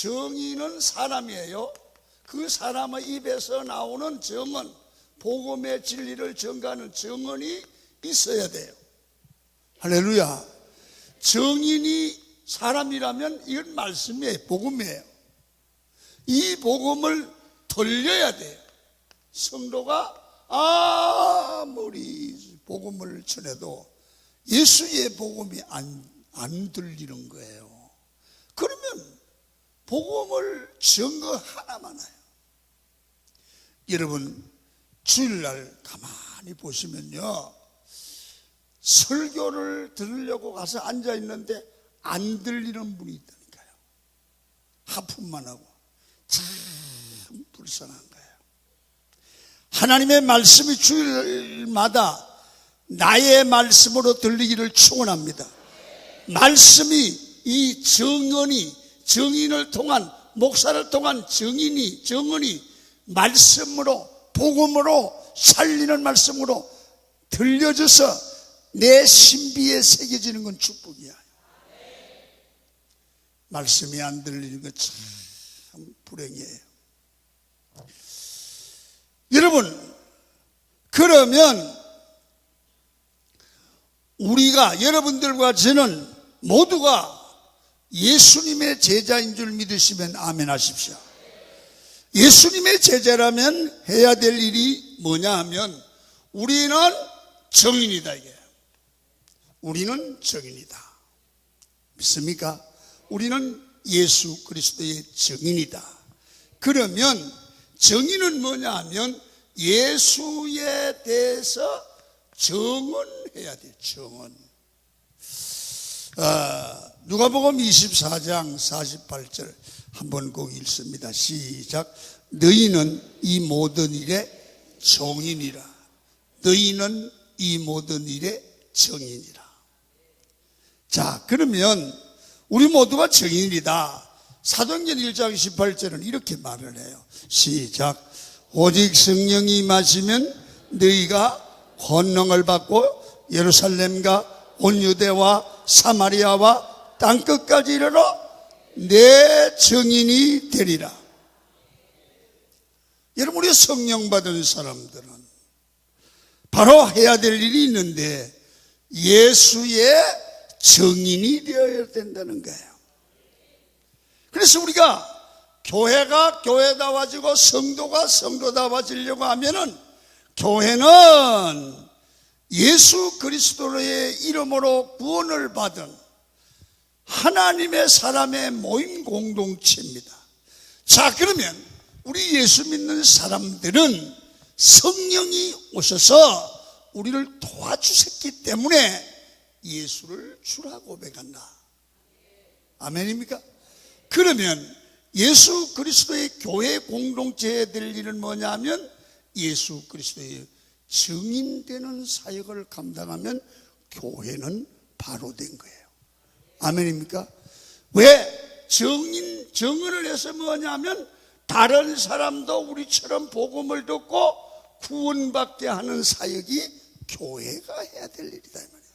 정의는 사람이에요. 그 사람의 입에서 나오는 정언, 복음의 진리를 전가하는 정언이 있어야 돼요. 할렐루야. 정인이 사람이라면 이건 말씀이에요. 복음이에요. 이 복음을 들려야 돼요. 성도가 아무리 복음을 전해도 예수의 복음이 안 들리는 거예요. 그러면 복음을 증거하나만 해요. 여러분, 주일날 가만히 보시면요, 설교를 들으려고 가서 앉아있는데 안 들리는 분이 있다니까요. 하품만 하고. 참 불쌍한 거예요. 하나님의 말씀이 주일마다 나의 말씀으로 들리기를 축원합니다. 말씀이, 이 정인을 통한, 목사를 통한 정언이 말씀으로, 복음으로, 살리는 말씀으로 들려져서 내 신비에 새겨지는 건 축복이야. 말씀이 안 들리는 건 참 불행이에요. 여러분, 그러면 우리가, 여러분들과 저는 모두가 예수님의 제자인 줄 믿으시면 아멘 하십시오. 예수님의 제자라면 해야 될 일이 뭐냐 하면 우리는 정인이다, 이게. 우리는 정인이다. 믿습니까? 우리는 예수 그리스도의 정인이다. 그러면 정인은 뭐냐 하면 예수에 대해서 정언해야 돼요. 정언. 누가복음 24장 48절 한번 꼭 읽습니다. 시작. 너희는 이 모든 일의 정인이라. 너희는 이 모든 일의 정인이라. 자, 그러면 우리 모두가 정인이다. 사도행전 1장 18절은 이렇게 말을 해요. 시작. 오직 성령이 임하시면 너희가 권능을 받고 예루살렘과 온 유대와 사마리아와 땅끝까지 이르러 내 정인이 되리라. 여러분, 우리 성령 받은 사람들은 바로 해야 될 일이 있는데 예수의 정인이 되어야 된다는 거예요. 그래서 우리가 교회가 교회다워지고 성도가 성도다워지려고 하면은 교회는 예수 그리스도의 이름으로 구원을 받은 하나님의 사람의 모임 공동체입니다. 자, 그러면 우리 예수 믿는 사람들은 성령이 오셔서 우리를 도와주셨기 때문에 예수를 주라 고백한다. 아멘입니까? 그러면 예수 그리스도의 교회 공동체에 될 일은 뭐냐면 예수 그리스도의 증인되는 사역을 감당하면 교회는 바로 된 거예요. 아멘입니까? 왜? 정언을 해서 뭐냐면 다른 사람도 우리처럼 복음을 듣고 구원받게 하는 사역이 교회가 해야 될 일이다, 이 말이에요.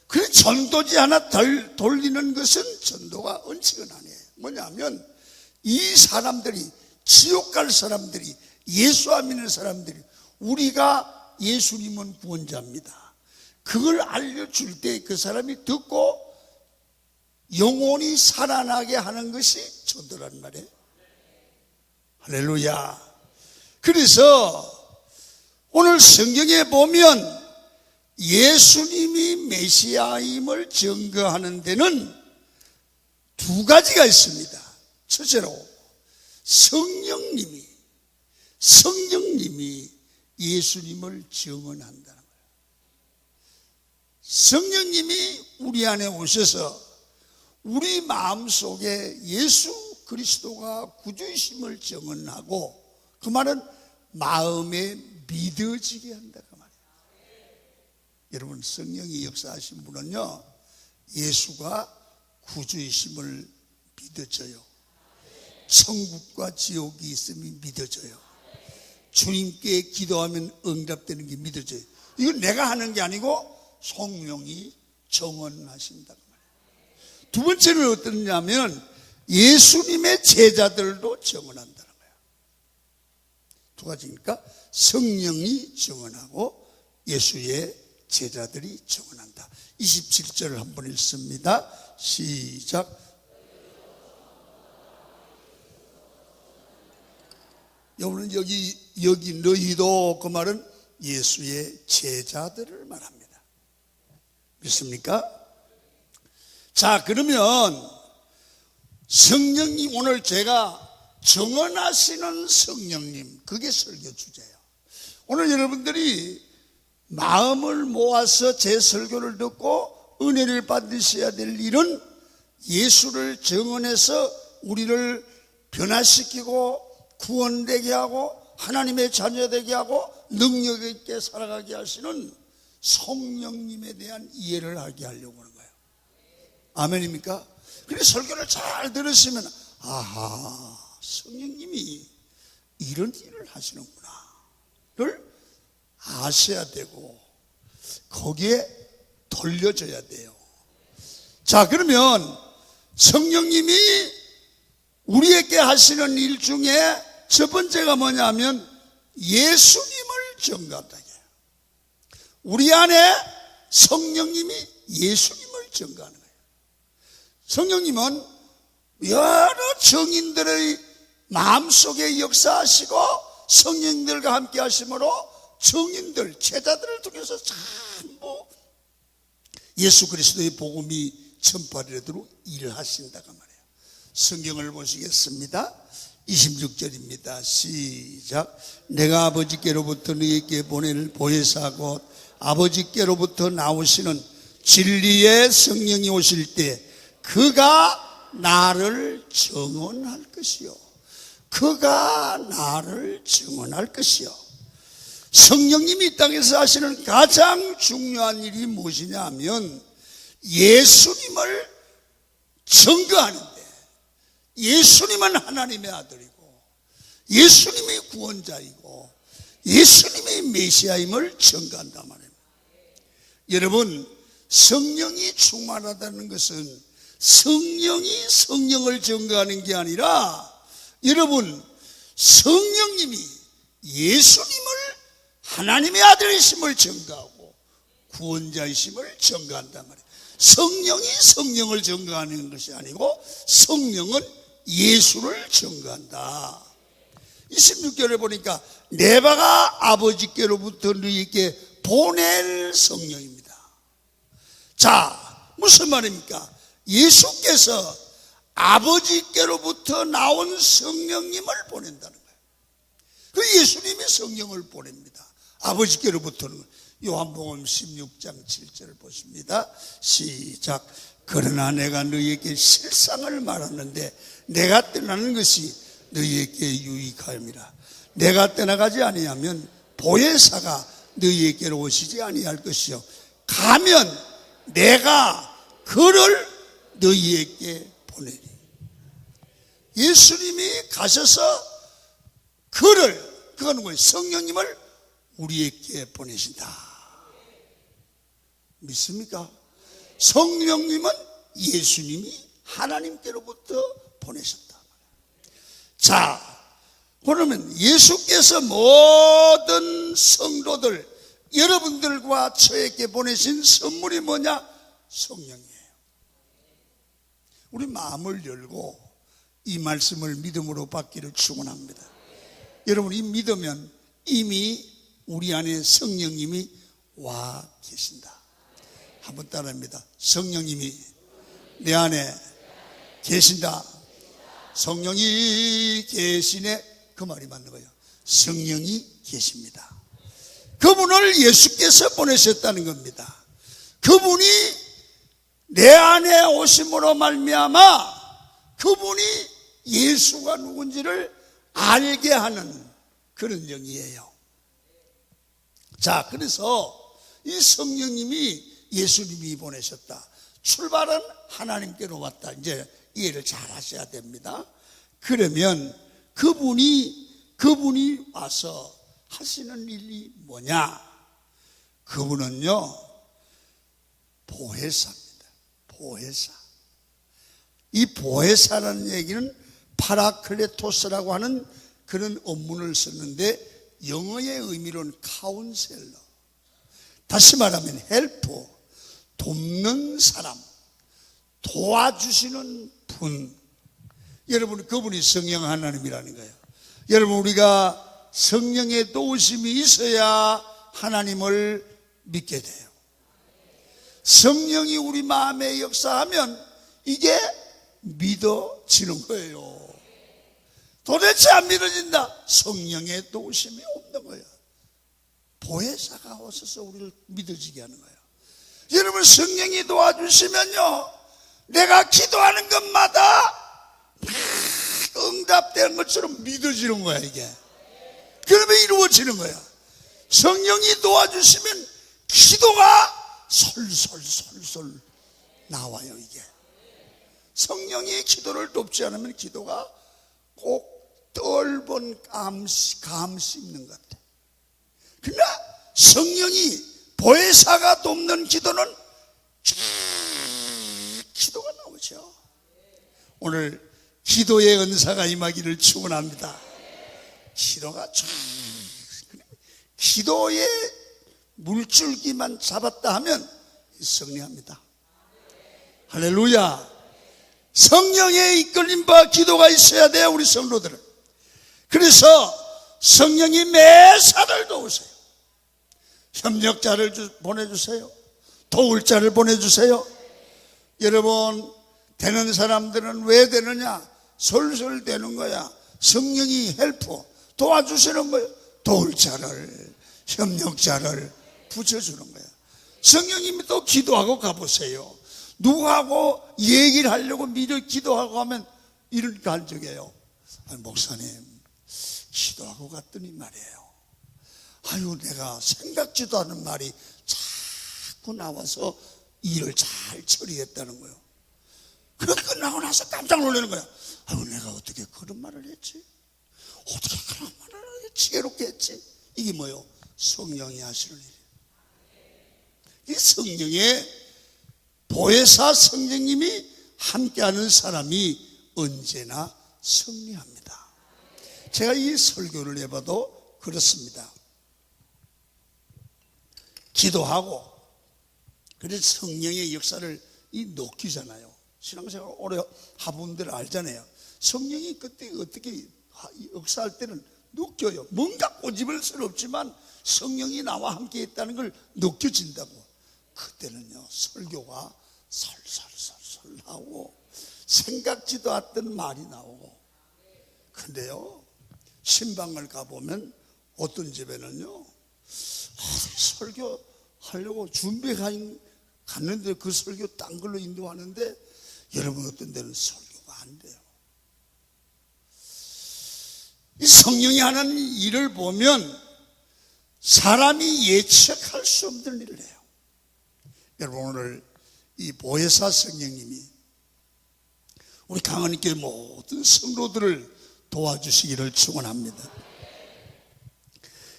그래서 전도지 하나 돌리는 것은 전도가 은칙은 아니에요. 뭐냐면 이 사람들이, 지옥 갈 사람들이, 예수 안 믿는 사람들이, 우리가 예수님은 구원자입니다, 그걸 알려줄 때 그 사람이 듣고 영혼이 살아나게 하는 것이 전도란 말이에요. 할렐루야. 그래서 오늘 성경에 보면 예수님이 메시아임을 증거하는 데는 두 가지가 있습니다. 첫째로 성령님이 예수님을 증언한다는 거예요. 성령님이 우리 안에 오셔서 우리 마음속에 예수 그리스도가 구주이심을 증언하고, 그 말은 마음에 믿어지게 한다, 그 말이에요. 여러분, 성령이 역사하신 분은요, 예수가 구주이심을 믿어져요. 천국과 지옥이 있음이 믿어져요. 주님께 기도하면 응답되는 게 믿어져요. 이건 내가 하는 게 아니고 성령이 정언하신다, 그 말이에요. 두 번째는 어떠냐면 예수님의 제자들도 증언한다는 거예요. 두 가지니까 성령이 증언하고 예수의 제자들이 증언한다. 27절을 한번 읽습니다. 시작. 여러분 여기 너희도, 그 말은 예수의 제자들을 말합니다. 믿습니까? 자, 그러면 성령님, 오늘 제가 증언하시는 성령님, 그게 설교 주제예요. 오늘 여러분들이 마음을 모아서 제 설교를 듣고 은혜를 받으셔야 될 일은 예수를 증언해서 우리를 변화시키고 구원되게 하고 하나님의 자녀되게 하고 능력 있게 살아가게 하시는 성령님에 대한 이해를 하게 하려고 하는 거예요. 아멘입니까? 그래서 설교를 잘 들으시면 아하, 성령님이 이런 일을 하시는구나 를 아셔야 되고 거기에 돌려져야 돼요. 자, 그러면 성령님이 우리에게 하시는 일 중에 첫 번째가 뭐냐면 예수님을 증거한다. 우리 안에 성령님이 예수님을 증거하는 거예요. 성령님은 여러 증인들의 마음속에 역사하시고 성령들과 함께 하심으로 증인들, 제자들을 통해서 전부 예수 그리스도의 복음이 전파되도록 일을 하신다고 말해요. 성경을 보시겠습니다. 26절입니다. 시작. 내가 아버지께로부터 너희에게 보낼 보혜사 곧 아버지께로부터 나오시는 진리의 성령이 오실 때 그가 나를 증언할 것이요, 그가 나를 증언할 것이요. 성령님이 이 땅에서 하시는 가장 중요한 일이 무엇이냐 하면 예수님을 증거하는데, 예수님은 하나님의 아들이고 예수님이 구원자이고 예수님의 메시아임을 증거한단 말입니다. 여러분, 성령이 충만하다는 것은 성령이 성령을 증거하는 게 아니라 여러분, 성령님이 예수님을 하나님의 아들이심을 증거하고 구원자이심을 증거한단 말이에요. 성령이 성령을 증거하는 것이 아니고 성령은 예수를 증거한다. 26절에 보니까 내가 아버지께로부터 너희에게 보낼 성령입니다. 자, 무슨 말입니까? 예수께서 아버지께로부터 나온 성령님을 보낸다는 거예요. 그 예수님이 성령을 보냅니다. 아버지께로부터는. 요한복음 16장 7절을 보십니다. 시작. 그러나 내가 너희에게 실상을 말하는데 내가 떠나는 것이 너희에게 유익하였느니라. 내가 떠나가지 아니하면 보혜사가 너희에게로 오시지 아니할 것이요, 가면 내가 그를 너희에게 보내리. 예수님이 가셔서 그를, 그거는 뭐예요? 성령님을 우리에게 보내신다. 믿습니까? 성령님은 예수님이 하나님께로부터 보내셨다. 자, 그러면 예수께서 모든 성도들, 여러분들과 저에게 보내신 선물이 뭐냐? 성령이에요. 우리 마음을 열고 이 말씀을 믿음으로 받기를 축원합니다. 여러분, 이 믿으면 이미 우리 안에 성령님이 와 계신다. 한번 따라합니다. 성령님이 내 안에 계신다. 성령이 계시네, 그 말이 맞는 거예요. 성령이 계십니다. 그분을 예수께서 보내셨다는 겁니다. 그분이 내 안에 오심으로 말미암아 그분이 예수가 누군지를 알게 하는 그런 영이에요. 자, 그래서 이 성령님이 예수님이 보내셨다. 출발은 하나님께로 왔다. 이제 이해를 잘 하셔야 됩니다. 그러면 그분이 와서 하시는 일이 뭐냐? 그분은요, 보혜사입니다. 보혜사. 이 보혜사라는 얘기는 파라클레토스라고 하는 그런 원문을 썼는데 영어의 의미로는 카운셀러, 다시 말하면 헬퍼, 돕는 사람, 도와주시는 분. 여러분, 그분이 성령 하나님이라는 거예요. 여러분, 우리가 성령의 도우심이 있어야 하나님을 믿게 돼요. 성령이 우리 마음에 역사하면 이게 믿어지는 거예요. 도대체 안 믿어진다. 성령의 도우심이 없는 거예요. 보혜사가 오셔서 우리를 믿어지게 하는 거예요. 여러분, 성령이 도와주시면요, 내가 기도하는 것마다 응답되는 것처럼 믿어지는 거야, 이게. 그러면 이루어지는 거야. 성령이 도와주시면 기도가 솔솔솔솔 나와요, 이게. 성령이 기도를 돕지 않으면 기도가 꼭 떫은 감 씹는 것 같아. 그러나 성령이 보혜사가 돕는 기도는 기도가 나오죠. 오늘 기도의 은사가 임하기를 축원합니다. 기도가 기도의 물줄기만 잡았다 하면 승리합니다. 할렐루야. 성령의 이끌림과 기도가 있어야 돼요, 우리 성도들은. 그래서 성령이 매사를 도우세요. 협력자를 보내주세요. 도울 자를 보내주세요. 여러분, 되는 사람들은 왜 되느냐? 솔솔 되는 거야. 성령이 헬퍼, 도와주시는 거예요. 도울 자를, 협력자를 붙여주는 거야. 성령님이 또 기도하고 가보세요. 누구하고 얘기를 하려고 미리 기도하고 하면 이런 간증이에요. 목사님, 기도하고 갔더니 말이에요, 아유, 내가 생각지도 않은 말이 자꾸 나와서 일을 잘 처리했다는 거예요. 그거 끝나고 나서 깜짝 놀라는 거야. 아유, 내가 어떻게 그런 말을 했지? 어떻게 그런 말을 지혜롭게 했지? 이게 뭐예요? 성령이 하시는 일이에요. 이 성령의 보혜사 성령님이 함께하는 사람이 언제나 승리합니다. 제가 이 설교를 해봐도 그렇습니다. 기도하고, 그래서 성령의 역사를 느끼잖아요. 신앙생활 오래 하분들 알잖아요. 성령이 그때 어떻게 역사할 때는 느껴요. 뭔가 꼬집을 수는 없지만 성령이 나와 함께 있다는 걸 느껴진다고. 그때는요, 설교가 설설설설 나오고 생각지도 않던 말이 나오고. 근데요, 신방을 가보면 어떤 집에는요, 설교 하려고 갔는데 그 설교 딴 걸로 인도하는데, 여러분, 어떤 데는 설교가 안 돼요. 이 성령이 하는 일을 보면 사람이 예측할 수 없는 일을 해요. 여러분, 오늘 이 보혜사 성령님이 우리 강원교회 모든 성도들을 도와주시기를 축원합니다.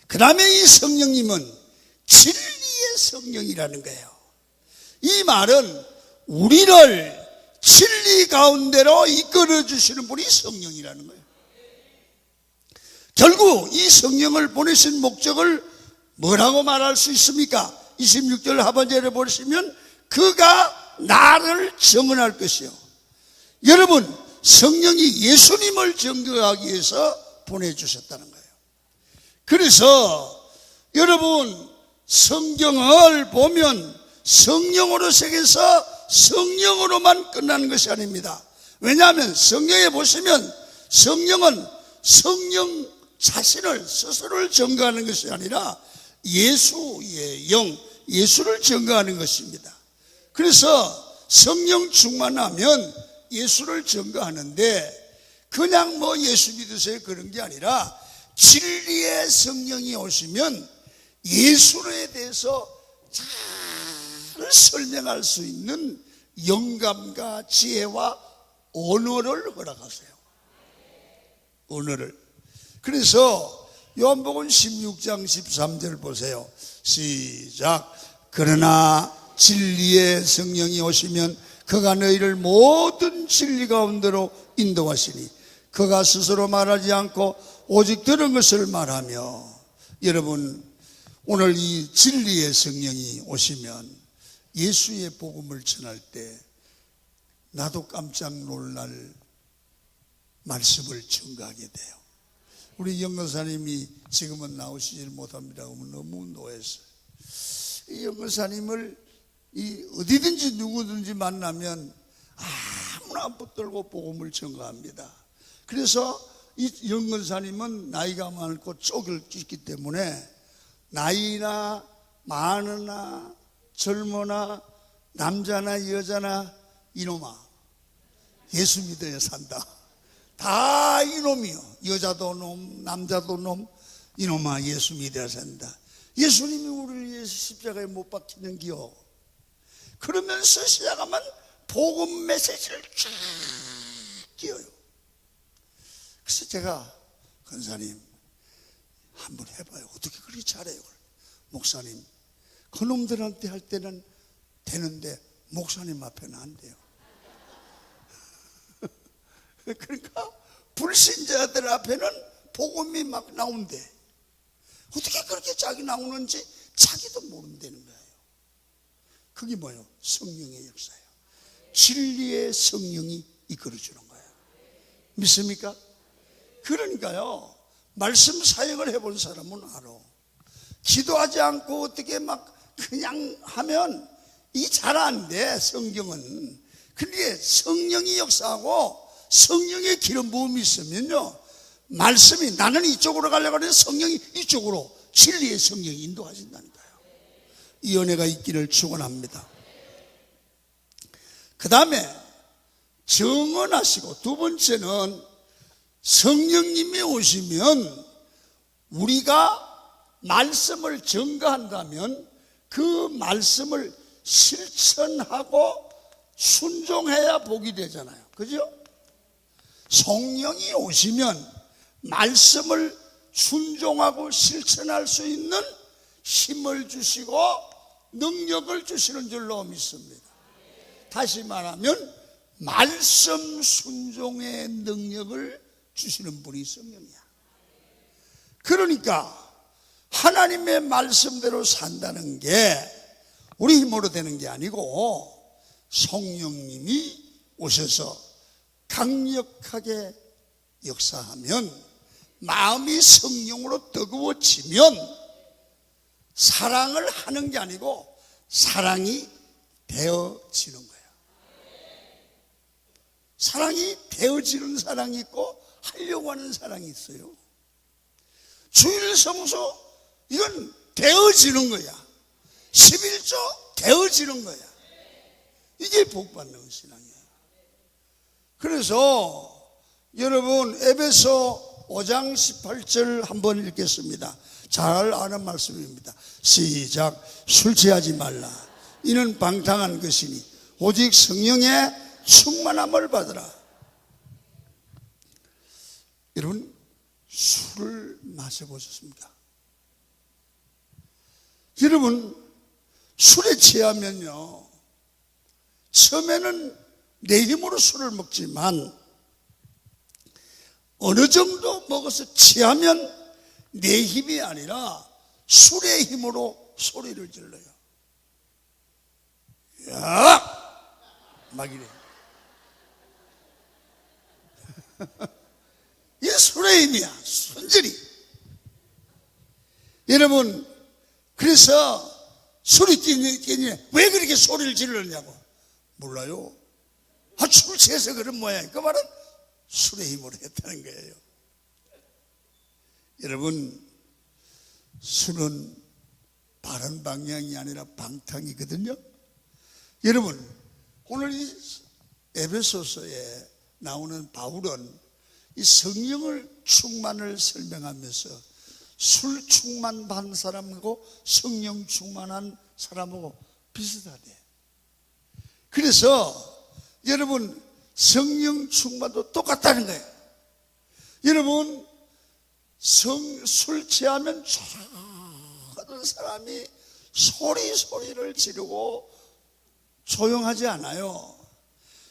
그 다음에 이 성령님은 진리의 성령이라는 거예요. 이 말은 우리를 진리 가운데로 이끌어 주시는 분이 성령이라는 거예요. 결국 이 성령을 보내신 목적을 뭐라고 말할 수 있습니까? 26절 하반절에 보시면 그가 나를 증언할 것이요. 여러분, 성령이 예수님을 증거하기 위해서 보내주셨다는 거예요. 그래서 여러분, 성경을 보면 성령으로 새겨서 성령으로만 끝나는 것이 아닙니다. 왜냐하면 성경에 보시면 성령은 성령 자신을 스스로를 증거하는 것이 아니라 예수의 영, 예수를 증거하는 것입니다. 그래서 성령 충만하면 예수를 증거하는데, 그냥 뭐 예수 믿으세요 그런 게 아니라 진리의 성령이 오시면 예수에 대해서 잘 설명할 수 있는 영감과 지혜와 언어를 허락하세요. 언어를. 그래서 요한복음 16장 13절 보세요. 시작. 그러나 진리의 성령이 오시면 그가 너희를 모든 진리 가운데로 인도하시니 그가 스스로 말하지 않고 오직 들은 것을 말하며. 여러분, 오늘 이 진리의 성령이 오시면 예수의 복음을 전할 때 나도 깜짝 놀랄 말씀을 증거하게 돼요. 우리 영건사님이 지금은 나오시질 못합니다. 너무 노했어요. 이 영건사님을 어디든지 누구든지 만나면 아무나 붙들고 복음을 증거합니다. 그래서 이 영건사님은 나이가 많고 쪽을 찢기 때문에 나이나 많으나 젊으나 남자나 여자나 이놈아 예수 믿어야 산다. 다 이놈이요. 여자도 놈, 남자도 놈, 이놈아 예수 믿어야 산다. 예수님이 우리를 위해서 십자가에 못 박히는기요. 그러면서 시작하면 복음 메시지를 쫙 끼워요. 그래서 제가 권사님 한번 해봐요. 어떻게 그렇게 잘해요? 목사님 그놈들한테 할 때는 되는데 목사님 앞에는 안 돼요. 그러니까 불신자들 앞에는 복음이 막 나온대. 어떻게 그렇게 짝이 나오는지 자기도 모른다는 거예요. 그게 뭐예요? 성령의 역사예요. 진리의 성령이 이끌어주는 거예요. 믿습니까? 그러니까요, 말씀 사역을 해본 사람은 알아. 기도하지 않고 어떻게 막 그냥 하면 이 잘 안 돼, 성경은. 근데 성령이 역사하고 성령의 기름 부음이 있으면요, 말씀이 나는 이쪽으로 가려고 하는데 성령이 이쪽으로, 진리의 성령이 인도하신다는 거예요. 이 은혜가 있기를 축원합니다. 그 다음에 정언하시고, 두 번째는 성령님이 오시면 우리가 말씀을 증거한다면 그 말씀을 실천하고 순종해야 복이 되잖아요. 그죠? 성령이 오시면 말씀을 순종하고 실천할 수 있는 힘을 주시고 능력을 주시는 줄로 믿습니다. 다시 말하면 말씀 순종의 능력을 주시는 분이 성령이야. 그러니까 하나님의 말씀대로 산다는 게 우리 힘으로 되는 게 아니고 성령님이 오셔서 강력하게 역사하면, 마음이 성령으로 뜨거워지면 사랑을 하는 게 아니고 사랑이 되어지는 거예요. 사랑이 되어지는 사랑이 있고 하려고 하는 사랑이 있어요. 주일 성수, 이건 되어지는 거야. 11조 되어지는 거야. 이게 복받는 신앙이에요. 그래서 여러분, 에베소 5장 18절 한번 읽겠습니다. 잘 아는 말씀입니다. 시작. 술 취하지 말라. 이는 방탕한 것이니 오직 성령의 충만함을 받으라. 여러분, 술을 마셔보셨습니까? 여러분, 술에 취하면요, 처음에는 내 힘으로 술을 먹지만 어느 정도 먹어서 취하면 내 힘이 아니라 술의 힘으로 소리를 질러요. 야! 막 이래. 이 술의 힘이야, 순전히. 여러분, 그래서 술이 끼니 왜 그렇게 소리를 질렀냐고. 몰라요. 술 취해서 그런 모양이야. 그 말은 술의 힘으로 했다는 거예요. 여러분, 술은 바른 방향이 아니라 방탕이거든요. 여러분, 오늘 이 에베소서에 나오는 바울은 이 성령을 충만을 설명하면서 술 충만한 사람하고 성령 충만한 사람하고 비슷하대. 그래서 여러분, 성령 충만도 똑같다는 거예요. 여러분, 술 취하면 촤하던 사람이 소리를 지르고 조용하지 않아요.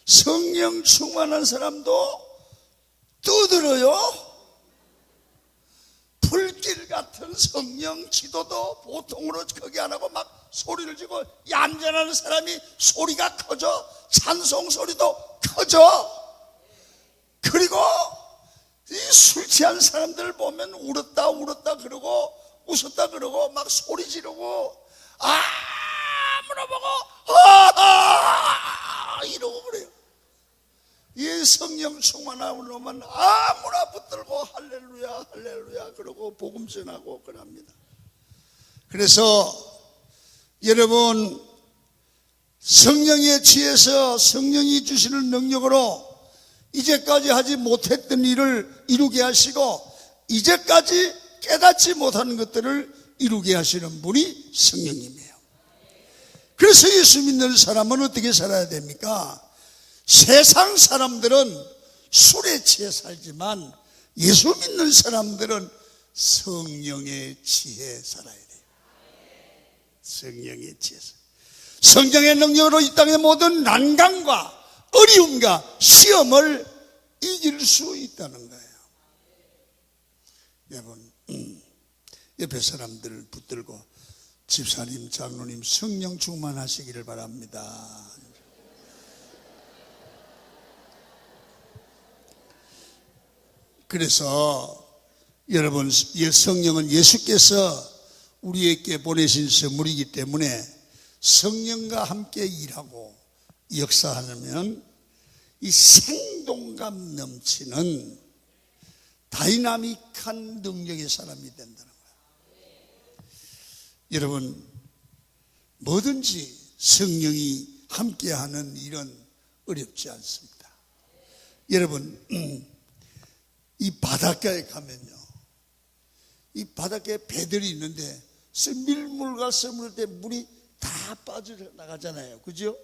성령 충만한 사람도 떠들어요. 불길 같은 성령 기도도 보통으로 거기 안 하고 막 소리를 지고 얌전한 사람이 소리가 커져. 찬송 소리도 커져. 그리고 이 술 취한 사람들 보면 울었다 그러고 웃었다 그러고 막 소리 지르고 아무나 보고 이러고 그래요. 이 성령 충만하면 아무나 붙들고 할렐루야 할렐루야 그러고 복음 전하고 그럽니다. 그래서 여러분, 성령의 지혜서 성령이 주시는 능력으로 이제까지 하지 못했던 일을 이루게 하시고 이제까지 깨닫지 못하는 것들을 이루게 하시는 분이 성령님이에요. 그래서 예수 믿는 사람은 어떻게 살아야 됩니까? 세상 사람들은 술에 취해 살지만 예수 믿는 사람들은 성령의 지혜에 살아야 돼요. 성령의 지혜에서 성령의 능력으로 이 땅의 모든 난관과 어려움과 시험을 이길 수 있다는 거예요. 여러분, 옆에 사람들을 붙들고 집사님, 장로님 성령 충만하시기를 바랍니다. 그래서 여러분, 성령은 예수께서 우리에게 보내신 선물이기 때문에 성령과 함께 일하고 역사하려면 이 생동감 넘치는 다이나믹한 능력의 사람이 된다는 거예요. 여러분, 뭐든지 성령이 함께하는 일은 어렵지 않습니다. 여러분, 이 바닷가에 가면요, 이 바닷가에 배들이 있는데 밀물과 썰물 때 물이 다 빠져나가잖아요. 그죠?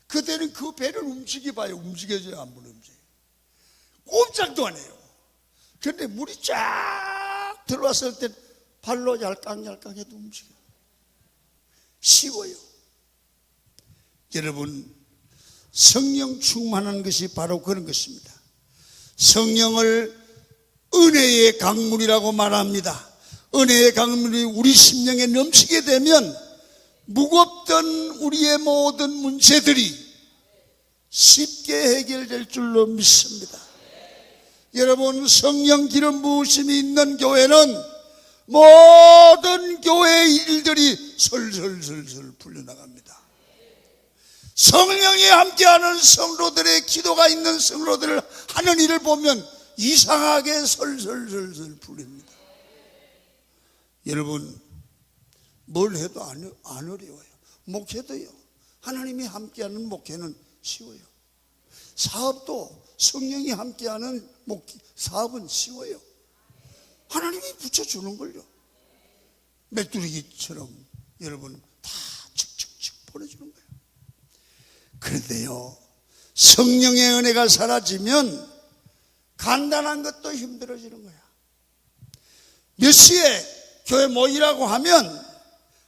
그때는 그 배를 움직여봐요. 움직여줘요? 안 움직여요? 꼼짝도 안 해요. 그런데 물이 쫙 들어왔을 때 발로 얄깡얄깡 해도 움직여요. 쉬워요. 여러분, 성령 충만한 것이 바로 그런 것입니다. 성령을 은혜의 강물이라고 말합니다. 은혜의 강물이 우리 심령에 넘치게 되면 무겁던 우리의 모든 문제들이 쉽게 해결될 줄로 믿습니다. 여러분, 성령 기름 부으심이 있는 교회는 모든 교회의 일들이 설설설설 풀려나갑니다. 성령이 함께하는 성도들의 기도가 있는 성도들을 하는 일을 보면 이상하게 설설설설 풀립니다. 여러분, 뭘 해도 안 어려워요. 목회도요, 하나님이 함께하는 목회는 쉬워요. 사업도 성령이 함께하는 사업은 쉬워요. 하나님이 붙여주는 걸요. 메뚜기처럼 여러분 다 칙칙칙 보내주는 거예요. 그런데요, 성령의 은혜가 사라지면 간단한 것도 힘들어지는 거야. 몇 시에 교회 모이라고 하면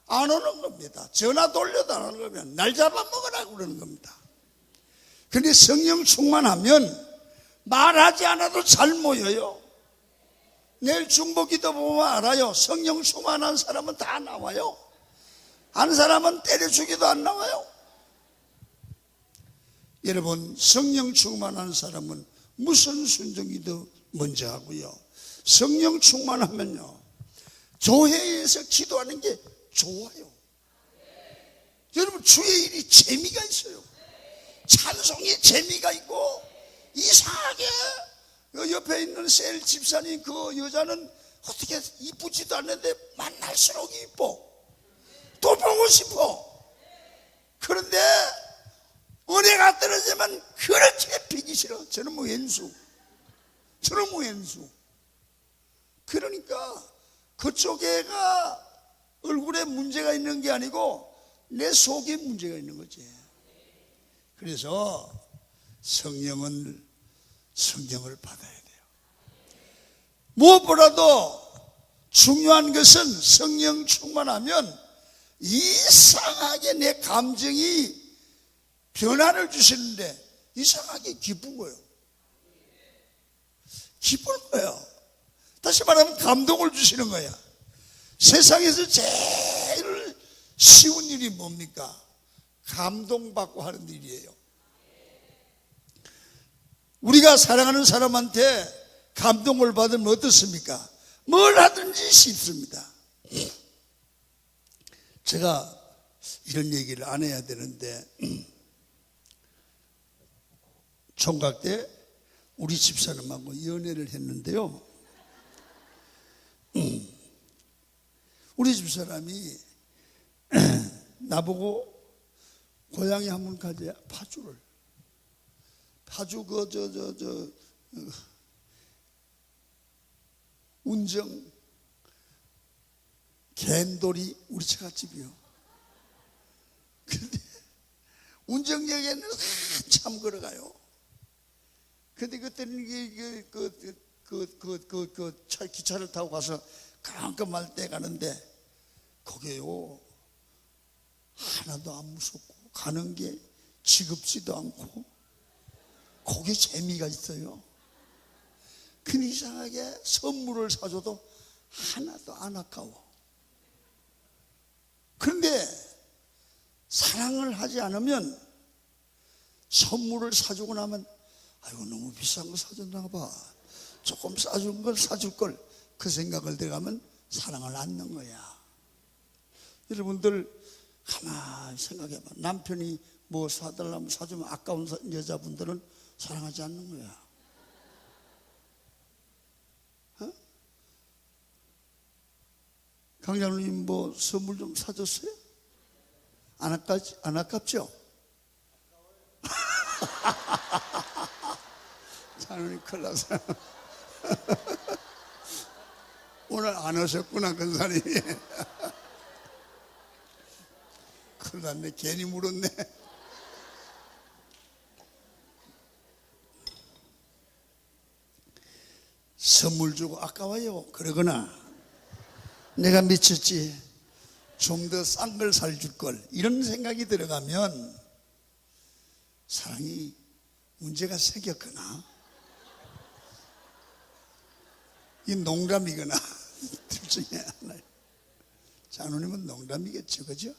안 오는 겁니다. 전화 돌려도 안 오는 겁니다. 날 잡아먹으라고 그러는 겁니다. 그런데 성령 충만하면 말하지 않아도 잘 모여요. 내일 중보기도 보면 알아요. 성령 충만한 사람은 다 나와요. 안 사람은 때려 죽여도 안 나와요. 여러분, 성령 충만한 사람은 무슨 순종이도 먼저 하고요. 성령 충만하면요, 교회에서 기도하는 게 좋아요. 여러분, 주의 일이 재미가 있어요. 찬송에 재미가 있고, 이상하게 옆에 있는 셀 집사님 그 여자는 어떻게 이쁘지도 않는데 만날수록 이뻐. 또 보고 싶어. 그런데 은혜가 떨어지면 그렇게 비기 싫어. 저는 뭐 왼수. 그러니까 그쪽 애가 얼굴에 문제가 있는 게 아니고 내 속에 문제가 있는 거지. 그래서 성령을 받아야 돼요. 무엇보다도 중요한 것은 성령 충만하면 이상하게 내 감정이 변화를 주시는데 이상하게 기쁜 거예요. 기쁜 거예요. 다시 말하면 감동을 주시는 거야. 세상에서 제일 쉬운 일이 뭡니까? 감동받고 하는 일이에요. 우리가 사랑하는 사람한테 감동을 받으면 어떻습니까? 뭘 하든지 쉽습니다. 제가 이런 얘기를 안 해야 되는데 총각 때 우리 집사람하고 연애를 했는데요. 우리 집사람이 나보고 고향에 한번 가자. 파주 운정 갠돌이 우리 처갓집이요. 그런데 운정역에는 한참 걸어가요. 근데 그때는 기차를 타고 가서 깜깜할 때 가는데 거기요 하나도 안 무섭고 가는 게 지겹지도 않고 거기에 재미가 있어요. 근데 이상하게 선물을 사줘도 하나도 안 아까워. 그런데 사랑을 하지 않으면 선물을 사주고 나면 아이고 너무 비싼 거 사줬나 봐. 조금 싸준 걸 사줄 걸. 그 생각을 들어가면 사랑을 않는 거야. 여러분들 가만히 생각해봐. 남편이 뭐 사달라면 사주면 아까운 여자분들은 사랑하지 않는 거야. 어? 강장로님 뭐 선물 좀 사줬어요? 안 아깝죠? 장로님 큰일 났어요. 오늘 안 오셨구나 근사님이. 큰일 났네. 괜히 물었네. 선물 주고 아까워요. 그러거나 내가 미쳤지 좀 더 싼 걸 사줄 걸 이런 생각이 들어가면 사랑이 문제가 생겼거나 이 농담이거나 둘 중에 하나예요. 장로님은 농담이겠죠, 그죠?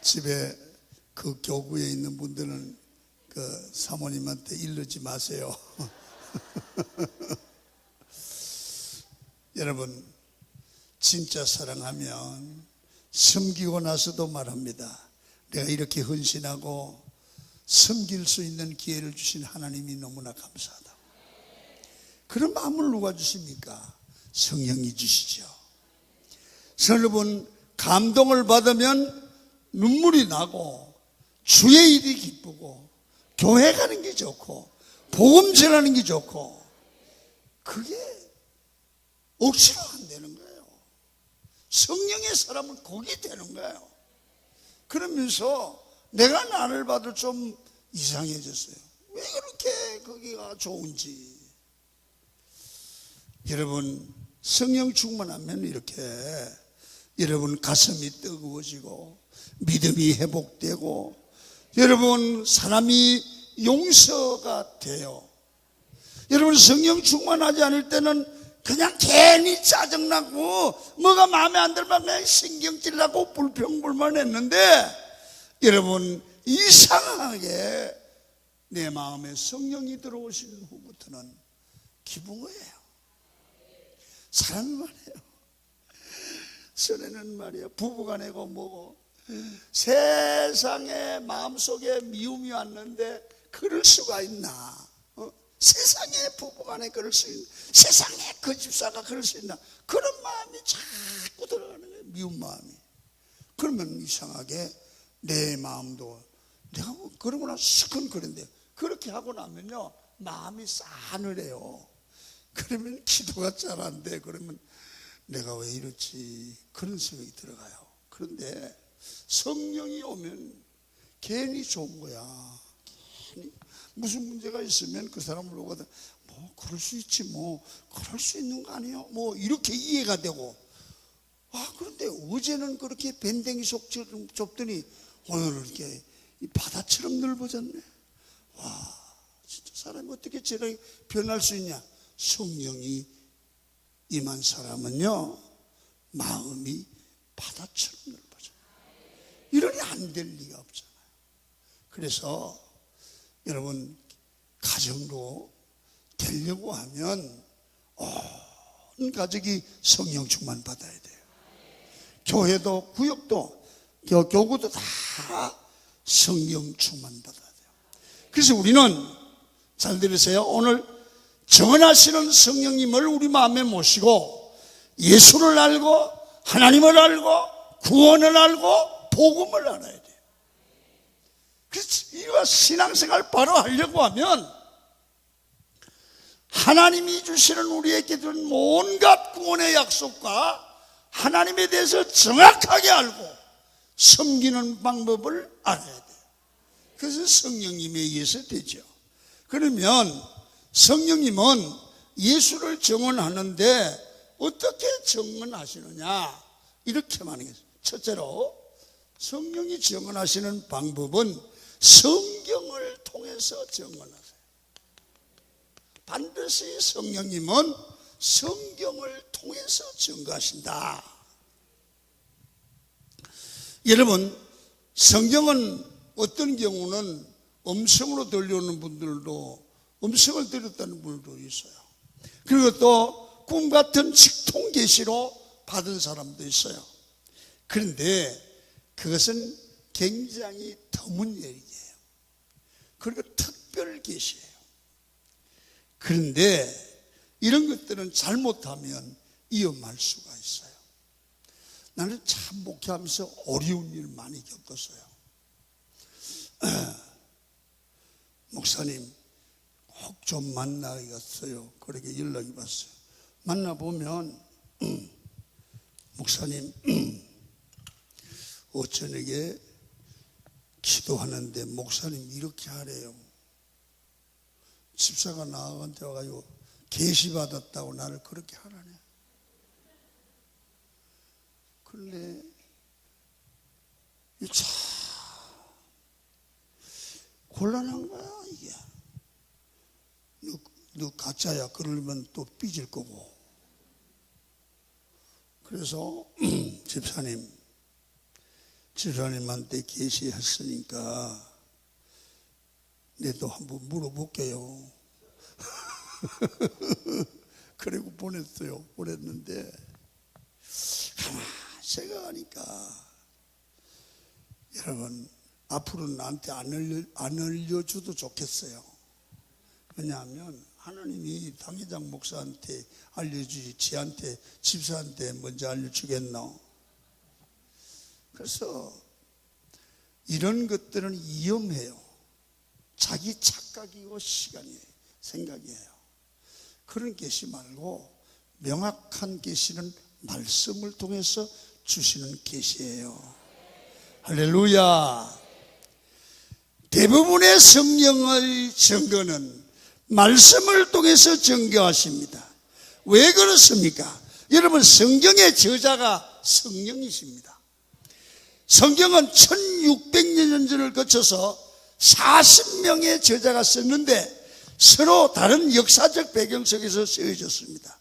집에 그 교구에 있는 분들은 그 사모님한테 이르지 마세요. 여러분 진짜 사랑하면 섬기고 나서도 말합니다. 내가 이렇게 헌신하고 섬길 수 있는 기회를 주신 하나님이 너무나 감사하다. 그런 마음을 누가 주십니까? 성령이 주시죠. 여러분 감동을 받으면 눈물이 나고 주의 일이 기쁘고 교회 가는 게 좋고 복음 전하는 게 좋고 그게 억지로 안 되는 거예요. 성령의 사람은 거기 되는 거예요. 그러면서 내가 나를 봐도 좀 이상해졌어요. 왜 그렇게 거기가 좋은지. 여러분 성령 충만하면 이렇게 여러분 가슴이 뜨거워지고 믿음이 회복되고 여러분 사람이 용서가 돼요. 여러분 성령 충만하지 않을 때는 그냥 괜히 짜증나고 뭐가 마음에 안 들면 그냥 신경질 나고 불평불만했는데 여러분 이상하게 내 마음에 성령이 들어오신 후부터는 기쁜 거예요. 사랑만 해요. 전에는 말이야 부부간에고 뭐고 세상에 마음속에 미움이 왔는데 그럴 수가 있나? 세상에 부부간에 그럴 수 있나? 세상에 그 집사가 그럴 수 있나? 그런 마음이 자꾸 들어가는 거예요. 미운 마음이. 그러면 이상하게 내 마음도 내가 뭐 그러고 나서 시큰거린데 그렇게 하고 나면요 마음이 싸늘해요. 그러면 기도가 잘 안 돼. 그러면 내가 왜 이렇지 그런 생각이 들어가요. 그런데 성령이 오면 괜히 좋은 거야. 괜히 무슨 문제가 있으면 그 사람을 보고 뭐 그럴 수 있지 뭐 그럴 수 있는 거 아니에요 뭐 이렇게 이해가 되고 그런데 어제는 그렇게 밴댕이 속 좁더니 오늘은 이렇게 바다처럼 넓어졌네. 진짜 사람이 어떻게 저렇게 변할 수 있냐? 성령이 임한 사람은요, 마음이 바다처럼 넓어져요. 이러니 안 될 리가 없잖아요. 그래서 여러분, 가정도 되려고 하면 온 가족이 성령 충만 받아야 돼요. 교회도, 구역도, 교구도 다 성령 충만 받아야 돼요. 그래서 우리는, 잘 들으세요, 오늘 정언하시는 성령님을 우리 마음에 모시고 예수를 알고 하나님을 알고 구원을 알고 복음을 알아야 돼요. 그래서 이와 신앙생활 바로 하려고 하면 하나님이 주시는 우리에게 준 온갖 구원의 약속과 하나님에 대해서 정확하게 알고 섬기는 방법을 알아야 돼요. 그래서 성령님에 의해서 되죠. 그러면 성령님은 예수를 증언하는데 어떻게 증언하시느냐? 이렇게 말하겠습니다. 첫째로, 성령이 증언하시는 방법은 성경을 통해서 증언하세요. 반드시 성령님은 성경을 통해서 증거하신다. 여러분, 성경은 어떤 경우는 음성으로 들려오는 분들도, 음성을 들었다는 분들도 있어요. 그리고 또 꿈 같은 직통 계시로 받은 사람도 있어요. 그런데 그것은 굉장히 드문 일이에요. 그리고 특별 계시예요. 그런데 이런 것들은 잘못하면 위험할 수가 있어요. 나는 참 목회하면서 어려운 일 많이 겪었어요. 목사님, 꼭 좀 만나야겠어요. 그렇게 연락이 왔어요. 만나보면, 목사님, 저녁에 기도하는데 목사님 이렇게 하래요. 집사가 나한테 와가지고 계시받았다고 나를 그렇게 하라네. 그런데 참 곤란한 거야 이게. 너 가짜야 그러면 또 삐질 거고. 그래서 집사님한테 계시했으니까 내도 한번 물어볼게요. 그리고 보냈는데 가만히 생각하니까, 여러분, 앞으로 나한테 안 알려줘도 좋겠어요. 왜냐하면 하나님이 당회장 목사한테 알려주지 지한테, 집사한테 먼저 알려주겠노? 그래서 이런 것들은 위험해요. 자기 착각이고 시간이에요. 생각이에요. 그런 계시 말고 명확한 계시는 말씀을 통해서 주시는 계시예요. 할렐루야. 대부분의 성령의 증거는 말씀을 통해서 증거하십니다. 왜 그렇습니까? 여러분, 성경의 저자가 성령이십니다. 성경은 1600년 전을 거쳐서 40명의 저자가 썼는데 서로 다른 역사적 배경 속에서 쓰여졌습니다.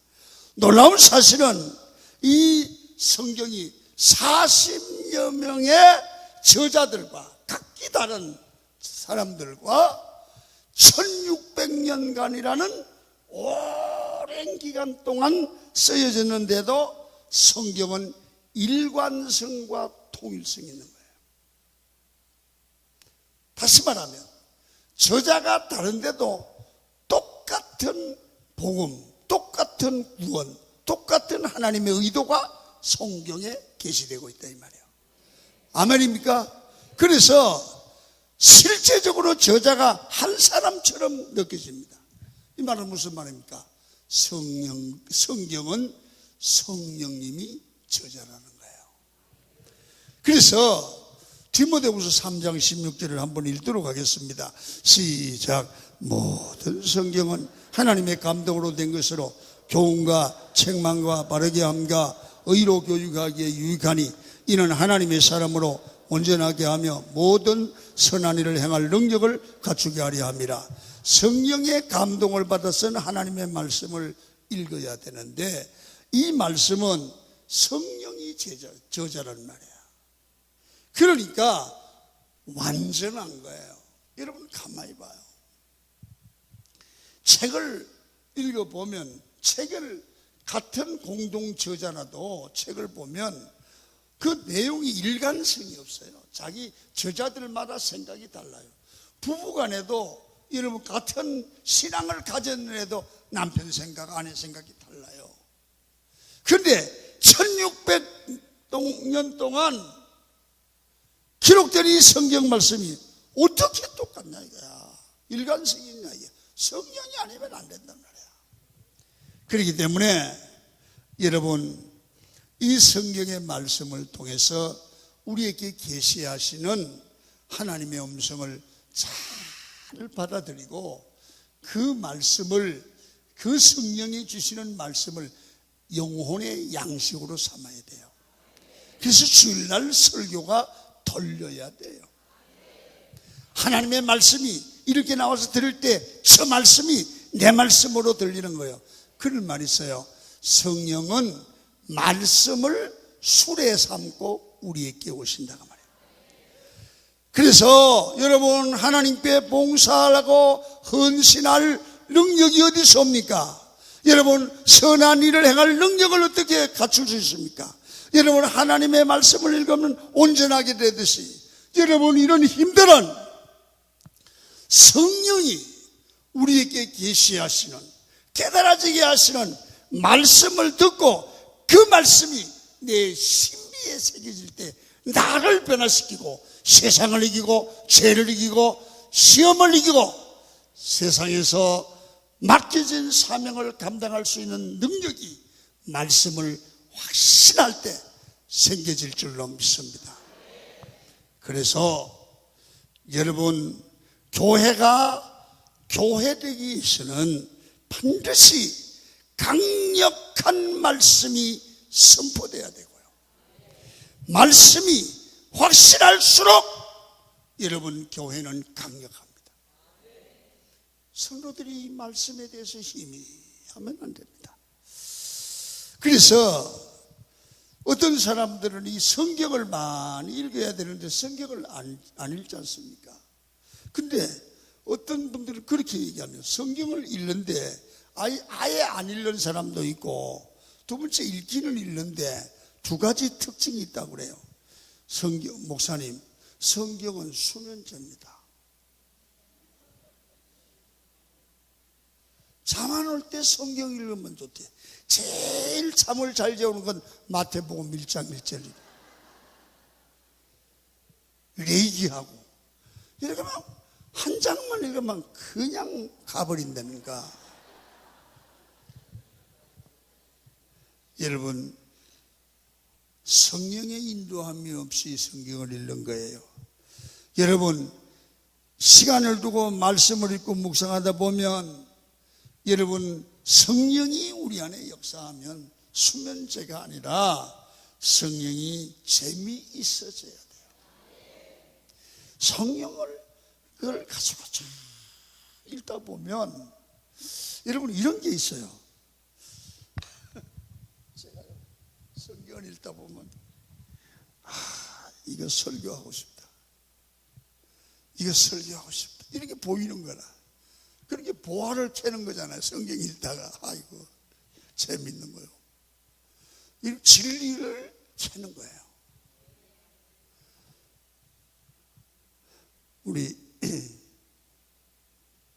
놀라운 사실은 이 성경이 40여 명의 저자들과 각기 다른 사람들과 1600년간이라는 오랜 기간 동안 쓰여졌는데도 성경은 일관성과 통일성이 있는 거예요. 다시 말하면 저자가 다른데도 똑같은 복음, 똑같은 구원, 똑같은 하나님의 의도가 성경에 계시되고 있다 이 말이에요. 아멘입니까? 그래서 실제적으로 저자가 한 사람처럼 느껴집니다. 이 말은 무슨 말입니까? 성경은 성령님이 저자라는 거예요. 그래서 디모데후서 3장 16절을 한번 읽도록 하겠습니다. 시작. 모든 성경은 하나님의 감동으로 된 것으로 교훈과 책망과 바르게 함과 의로 교육하기에 유익하니 이는 하나님의 사람으로 온전하게 하며 모든 선한 일을 행할 능력을 갖추게 하려 함이라. 성령의 감동을 받아서는 하나님의 말씀을 읽어야 되는데 이 말씀은 성령이 저자란 말이야. 그러니까 완전한 거예요. 여러분 가만히 봐요. 책을 읽어보면 책을 같은 공동 저자라도 책을 보면 그 내용이 일관성이 없어요. 자기 저자들마다 생각이 달라요. 부부간에도 여러분 같은 신앙을 가졌는데도 남편 생각, 아내 생각이 달라요. 그런데 1600년 동안 기록된 이 성경 말씀이 어떻게 똑같냐 이거야. 일관성이 있냐 이게. 성령이 아니면 안 된단 말이야. 그렇기 때문에 여러분 이 성경의 말씀을 통해서 우리에게 계시하시는 하나님의 음성을 잘 받아들이고 그 말씀을, 그 성령이 주시는 말씀을 영혼의 양식으로 삼아야 돼요. 그래서 주일날 설교가 들려야 돼요. 하나님의 말씀이 이렇게 나와서 들을 때 저 말씀이 내 말씀으로 들리는 거예요. 그런 말이 있어요. 성령은 말씀을 수레 삼고 우리에게 오신다고 말해요. 그래서 여러분 하나님께 봉사하고 헌신할 능력이 어디서 옵니까? 여러분 선한 일을 행할 능력을 어떻게 갖출 수 있습니까? 여러분 하나님의 말씀을 읽으면 온전하게 되듯이 여러분 이런 힘들은 성령이 우리에게 계시하시는, 깨달아지게 하시는 말씀을 듣고 그 말씀이 내 심리에 새겨질 때 나를 변화시키고 세상을 이기고 죄를 이기고 시험을 이기고 세상에서 맡겨진 사명을 감당할 수 있는 능력이 말씀을 확신할 때 생겨질 줄로 믿습니다. 그래서 여러분 교회가 교회되기 위해서는 반드시 강력한 말씀이 선포돼야 되고요. 말씀이 확실할수록 여러분 교회는 강력합니다. 성도들이 이 말씀에 대해서 희미하면 안 됩니다. 그래서 어떤 사람들은 이 성경을 많이 읽어야 되는데 성경을 안 읽지 않습니까? 근데 어떤 분들은 그렇게 얘기하면 성경을 읽는데 아예 안 읽는 사람도 있고 두 번째 읽기는 읽는데 두 가지 특징이 있다고 그래요. 목사님, 성경은 수면제입니다. 잠 안 올 때 성경 읽으면 좋대. 제일 잠을 잘 재우는 건 마태복음 1장 1절이에요. 레이기하고 이렇게 막 한 장만 읽으면 그냥 가버린다니까. 여러분 성령의 인도함이 없이 성경을 읽는 거예요. 여러분 시간을 두고 말씀을 읽고 묵상하다 보면 여러분 성령이 우리 안에 역사하면 수면제가 아니라 성령이 재미있어져야 돼요. 성령을 그걸 가지고 쭉 읽다 보면 여러분 이런 게 있어요. 제가 성경을 읽다 보면 이거 설교하고 싶다. 이거 설교하고 싶다. 이렇게 보이는 거라. 그렇게 보화를 캐는 거잖아요. 성경 읽다가 아이고 재밌는 거예요. 이 진리를 캐는 거예요. 우리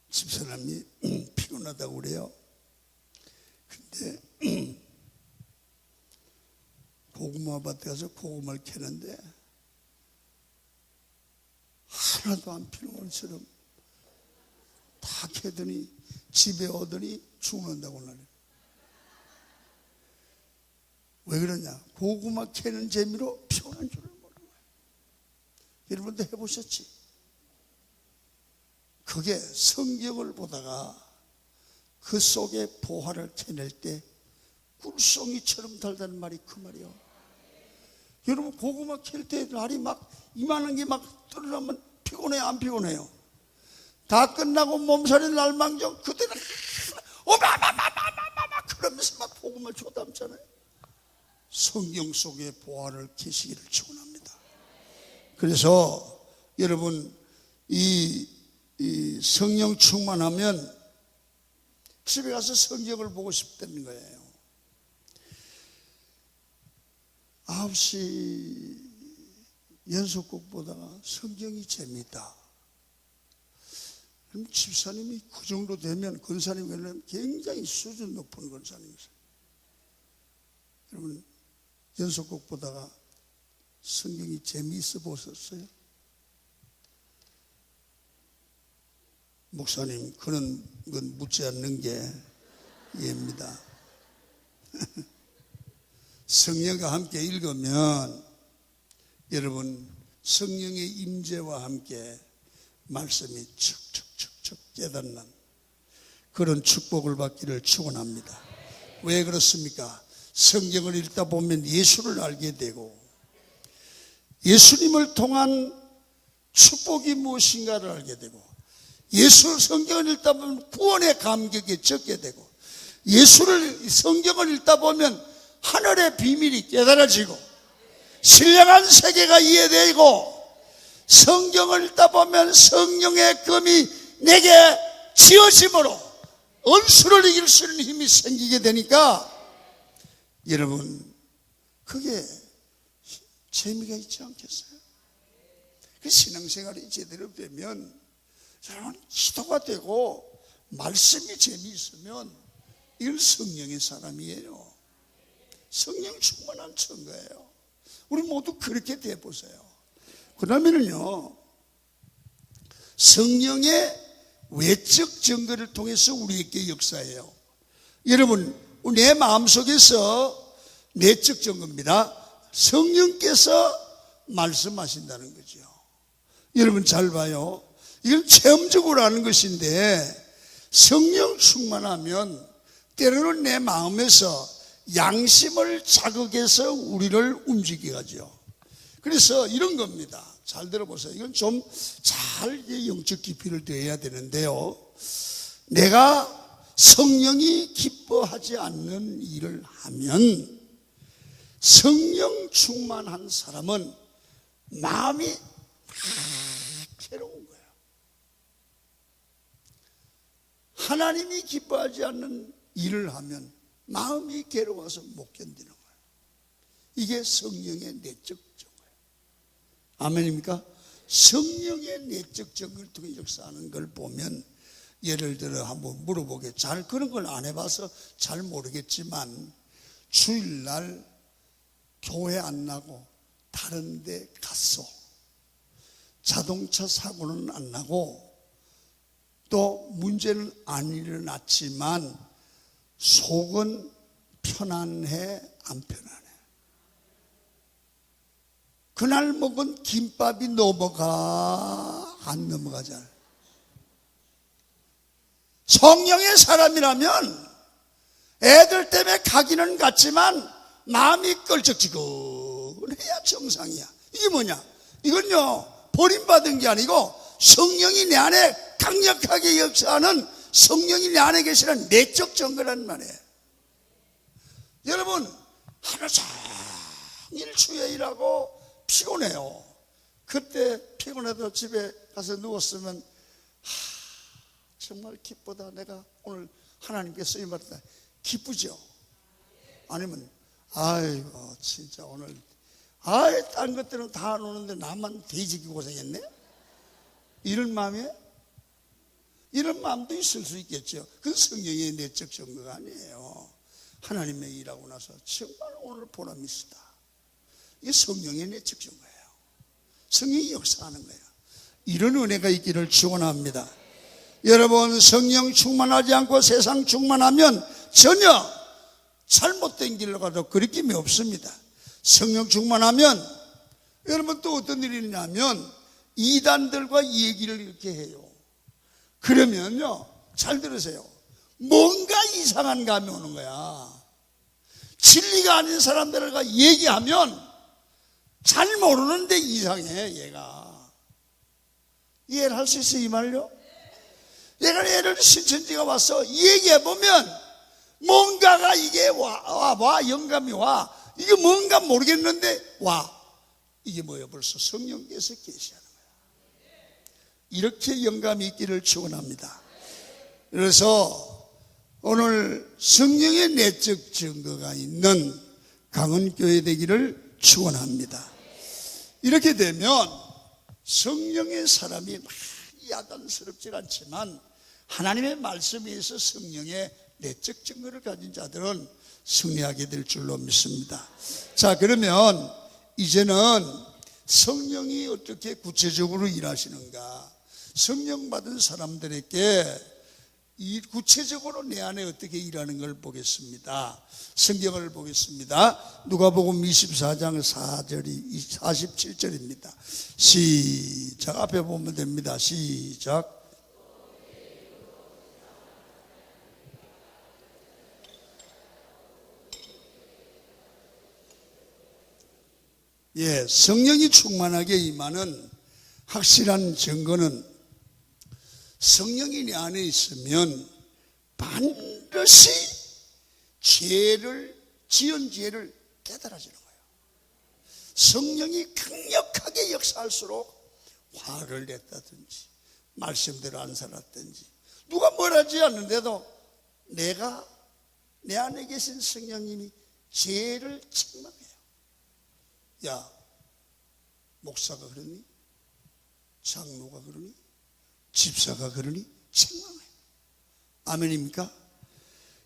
집사람이 피곤하다고 그래요. 근데 고구마 밭에 가서 고구마를 캐는데 하나도 안 피는 것처럼 다 캐더니 집에 오더니 죽는다고 나를. 왜 그러냐? 고구마 캐는 재미로 피곤한 줄을 모르는 거예요. 여러분도 해보셨지? 그게 성경을 보다가 그 속에 보화를 캐낼 때 꿀송이처럼 달다는 말이 그 말이요. 여러분 고구마 캘 때 날이 막 이만한 게 막 떨어지면 피곤해요, 안 피곤해요? 다 끝나고 몸살이 날망정 그때는 오마마마마마마 그러면서 막 복음을 조담잖아요. 성경 속에 보화를 계시기를 축원합니다. 그래서 여러분 이 성령 충만하면 집에 가서 성경을 보고 싶다는 거예요. 9시 연속곡 보다가 성경이 재미있다. 그럼 집사님이 그 정도 되면 권사님이 굉장히 수준 높은 권사님이세요. 여러분 연속곡 보다가 성경이 재미있어 보셨어요? 목사님 그런 건 묻지 않는 게 예입니다. 성령과 함께 읽으면 여러분 성령의 임재와 함께 말씀이 척척척척 깨닫는 그런 축복을 받기를 축원합니다. 왜 그렇습니까? 성경을 읽다 보면 예수를 알게 되고 예수님을 통한 축복이 무엇인가를 알게 되고 예수 성경을 읽다 보면 구원의 감격에 젖게 되고 성경을 읽다 보면 하늘의 비밀이 깨달아지고 신령한 세계가 이해되고 성경을 읽다 보면 성령의 검이 내게 쥐어짐으로 원수를 이길 수 있는 힘이 생기게 되니까 여러분 그게 재미가 있지 않겠어요? 그 신앙생활이 제대로 되면 여러분 기도가 되고 말씀이 재미있으면 이건 성령의 사람이에요. 성령 충만한 증거예요. 우리 모두 그렇게 돼 보세요. 그러면은요 성령의 외적 증거를 통해서 우리에게 역사해요. 여러분 내 마음속에서 내적 증거입니다. 성령께서 말씀하신다는 거죠. 여러분 잘 봐요. 이건 체험적으로 하는 것인데 성령 충만하면 때로는 내 마음에서 양심을 자극해서 우리를 움직이게 하죠. 그래서 이런 겁니다. 잘 들어보세요. 이건 좀 잘 영적 깊이를 더해야 되는데요. 내가 성령이 기뻐하지 않는 일을 하면 성령 충만한 사람은 마음이 다 괴로운 거예요. 하나님이 기뻐하지 않는 일을 하면 마음이 괴로워서 못 견디는 거예요. 이게 성령의 내적 증거예요. 아멘입니까? 성령의 내적 증거를 통해 역사하는 걸 보면 예를 들어 한번 물어보게 잘 그런 걸 안 해봐서 잘 모르겠지만 주일날 교회 안 나고 다른 데 갔어. 자동차 사고는 안 나고 또 문제는 안 일어났지만 속은 편안해 안 편안해? 그날 먹은 김밥이 넘어가 안 넘어가 잘? 성령의 사람이라면 애들 때문에 가기는 갔지만 마음이 껄쩍지근해야 정상이야. 이게 뭐냐? 이건요 버림받은 게 아니고 성령이 내 안에 강력하게 역사하는 성령이 내 안에 계시는 내적 증거란 말이에요. 여러분 하루 종일 주에 일하고 피곤해요. 그때 피곤해도 집에 가서 누웠으면 정말 기쁘다. 내가 오늘 하나님께 쓰임받았다. 기쁘죠? 아니면 아이고 진짜 오늘 딴 것들은 다 안 오는데 나만 돼지기 고생했네? 이런 마음에 이런 마음도 있을 수 있겠죠. 그건 성령의 내적 증거가 아니에요. 하나님의 일하고 나서 정말 오늘 보람이 있다. 이게 성령의 내적 증거예요. 성령이 역사하는 거예요. 이런 은혜가 있기를 축원합니다. 여러분 성령 충만하지 않고 세상 충만하면 전혀 잘못된 길로 가도 거리낌이 없습니다. 성령 충만하면 여러분 또 어떤 일이 있냐면 이단들과 얘기를 이렇게 해요. 그러면요 잘 들으세요. 뭔가 이상한 감이 오는 거야. 진리가 아닌 사람들과 얘기하면 잘 모르는데 이상해. 얘가 이해를 할 수 있어? 이 말요? 얘가 예를 들어 신천지가 와서 얘기해보면 뭔가가 이게 와 영감이 와. 이게 뭔가 모르겠는데 와. 이게 뭐예요? 벌써 성령께서 계시하는 거야. 이렇게 영감이 있기를 축원합니다. 그래서 오늘 성령의 내적 증거가 있는 강원교회 되기를 축원합니다. 이렇게 되면 성령의 사람이 막 야단스럽지 않지만 하나님의 말씀에 의해서 성령의 내적 증거를 가진 자들은 승리하게 될 줄로 믿습니다. 자, 그러면 이제는 성령이 어떻게 구체적으로 일하시는가, 성령 받은 사람들에게 이 구체적으로 내 안에 어떻게 일하는 걸 보겠습니다. 성경을 보겠습니다. 누가복음 24장 4절이 47절입니다. 시작. 앞에 보면 됩니다. 시작. 예, 성령이 충만하게 임하는 확실한 증거는 성령이 내 안에 있으면 반드시 지은 죄를 깨달아지는 거예요. 성령이 강력하게 역사할수록 화를 냈다든지 말씀대로 안 살았든지 누가 뭘 하지 않는데도 내가 내 안에 계신 성령님이 죄를 책망해요. 야, 목사가 그러니? 장로가 그러니? 집사가 그러니? 책망해요. 아멘입니까?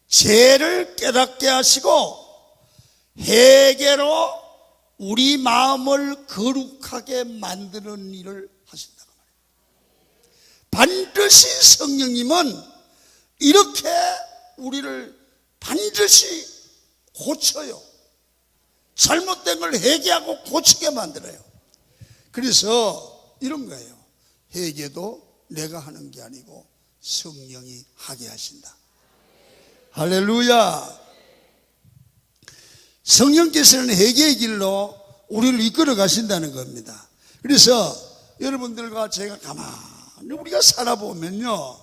죄를 깨닫게 하시고 회개로 우리 마음을 거룩하게 만드는 일을 하신다고 말해요. 반드시 성령님은 이렇게 우리를 반드시 고쳐요. 잘못된 걸 회개하고 고치게 만들어요. 그래서 이런 거예요. 회개도 내가 하는 게 아니고 성령이 하게 하신다. 할렐루야. 성령께서는 회개의 길로 우리를 이끌어 가신다는 겁니다. 그래서 여러분들과 제가 가만히 우리가 살아보면요,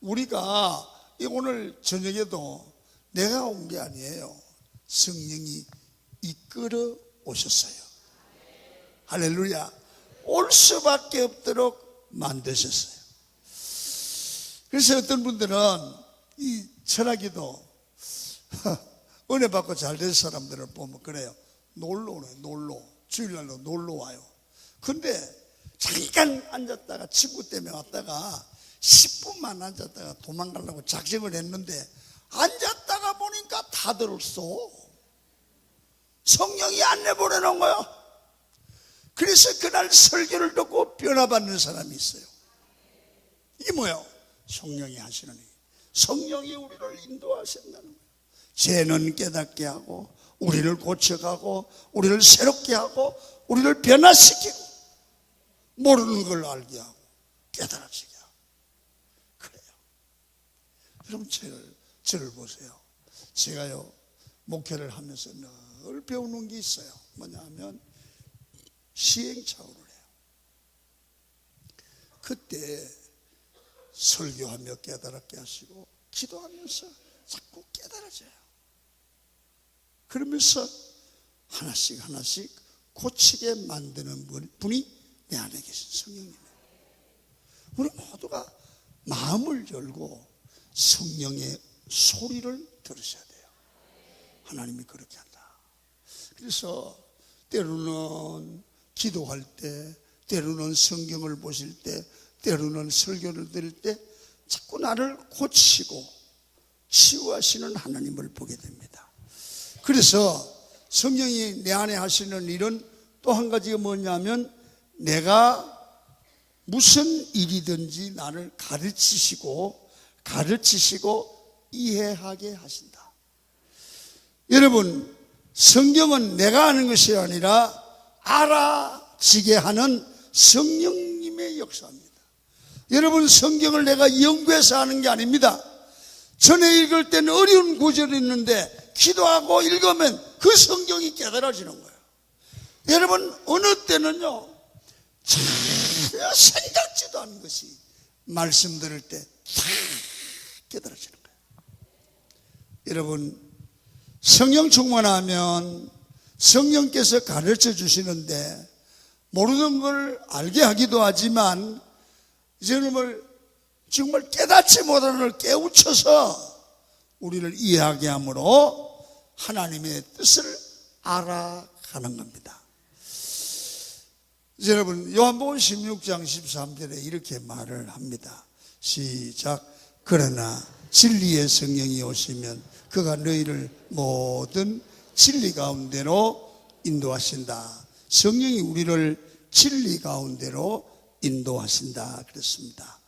우리가 오늘 저녁에도 내가 온 게 아니에요. 성령이 이끌어 오셨어요. 할렐루야. 올 수밖에 없도록 만드셨어요. 그래서 어떤 분들은 이 철학기도 은혜 받고 잘 된 사람들을 보면 그래요. 놀러 오네. 놀러. 주일날로 놀러 와요. 근데 잠깐 앉았다가 친구 때문에 왔다가 10분만 앉았다가 도망가려고 작정을 했는데 앉았다가 보니까 다 들었어. 성령이 안내 보내놓은 거야. 그래서 그날 설교를 듣고 변화받는 사람이 있어요. 이게 뭐예요? 성령이 하시는 일. 성령이 우리를 인도하신다는 거예요. 죄는 깨닫게 하고 우리를 고쳐가고 우리를 새롭게 하고 우리를 변화시키고 모르는 걸 알게 하고 깨달아지게 하고 그래요. 여러분 저를 보세요. 제가요 목회를 하면서 늘 배우는 게 있어요. 뭐냐 하면 시행착오를 해요. 그때 설교하며 깨달았게 하시고 기도하면서 자꾸 깨달아져요. 그러면서 하나씩 하나씩 고치게 만드는 분이 내 안에 계신 성령님이에요. 우리 모두가 마음을 열고 성령의 소리를 들으셔야 돼요. 하나님이 그렇게 한다. 그래서 때로는 기도할 때, 때로는 성경을 보실 때, 때로는 설교를 들을 때 자꾸 나를 고치고 치유하시는 하나님을 보게 됩니다. 그래서 성령이 내 안에 하시는 일은 또 한 가지가 뭐냐면 내가 무슨 일이든지 나를 가르치시고 이해하게 하신다. 여러분, 성경은 내가 아는 것이 아니라 알아지게 하는 성령님의 역사입니다. 여러분, 성경을 내가 연구해서 하는 게 아닙니다. 전에 읽을 때는 어려운 구절이 있는데 기도하고 읽으면 그 성경이 깨달아지는 거예요. 여러분, 어느 때는요, 전혀 생각지도 않은 것이 말씀 들을 때 다 깨달아지는 거예요. 여러분, 성령 충만하면 성령께서 가르쳐 주시는데 모르는 걸 알게 하기도 하지만 정말 깨닫지 못하는 걸 깨우쳐서 우리를 이해하게 함으로 하나님의 뜻을 알아가는 겁니다. 여러분, 요한복음 16장 13절에 이렇게 말을 합니다. 시작. 그러나 진리의 성령이 오시면 그가 너희를 모든 진리 가운데로 인도하신다. 성령이 우리를 진리 가운데로 인도하신다 그랬습니다.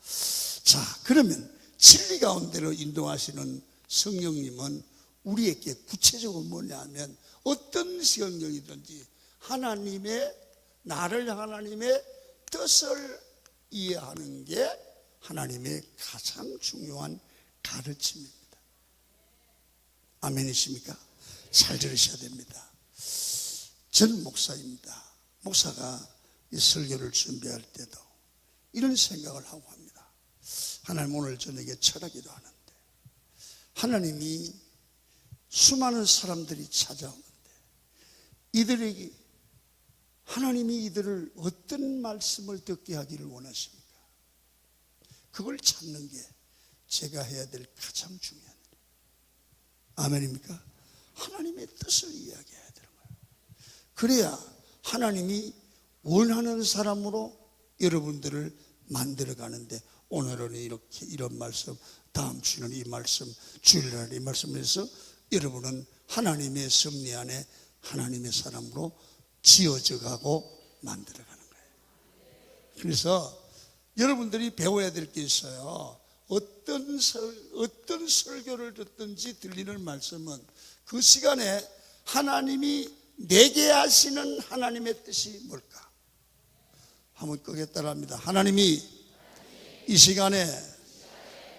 자, 그러면 진리 가운데로 인도하시는 성령님은 우리에게 구체적으로 뭐냐면 어떤 성령이든지 나를 하나님의 뜻을 이해하는 게 하나님의 가장 중요한 가르침입니다. 아멘이십니까? 잘 들으셔야 됩니다. 저는 목사입니다. 목사가 이 설교를 준비할 때도 이런 생각을 하고 합니다. 하나님, 오늘 저녁에 철학기도 하는데 하나님이 수많은 사람들이 찾아오는데 이들에게 하나님이 이들을 어떤 말씀을 듣게 하기를 원하십니까? 그걸 찾는 게 제가 해야 될 가장 중요한 일. 아멘입니까? 하나님의 뜻을 이야기해야 되는 거예요. 그래야 하나님이 원하는 사람으로 여러분들을 만들어 가는데, 오늘은 이렇게 이런 말씀, 다음 주는 이 말씀, 주일날 이 말씀에서 여러분은 하나님의 섭리 안에 하나님의 사람으로 지어져 가고 만들어 가는 거예요. 그래서 여러분들이 배워야 될 게 있어요. 어떤 설교를 듣든지 들리는 말씀은 그 시간에 하나님이 내게 하시는 하나님의 뜻이 뭘까? 한번 끄게 따라합니다. 하나님이 이 시간에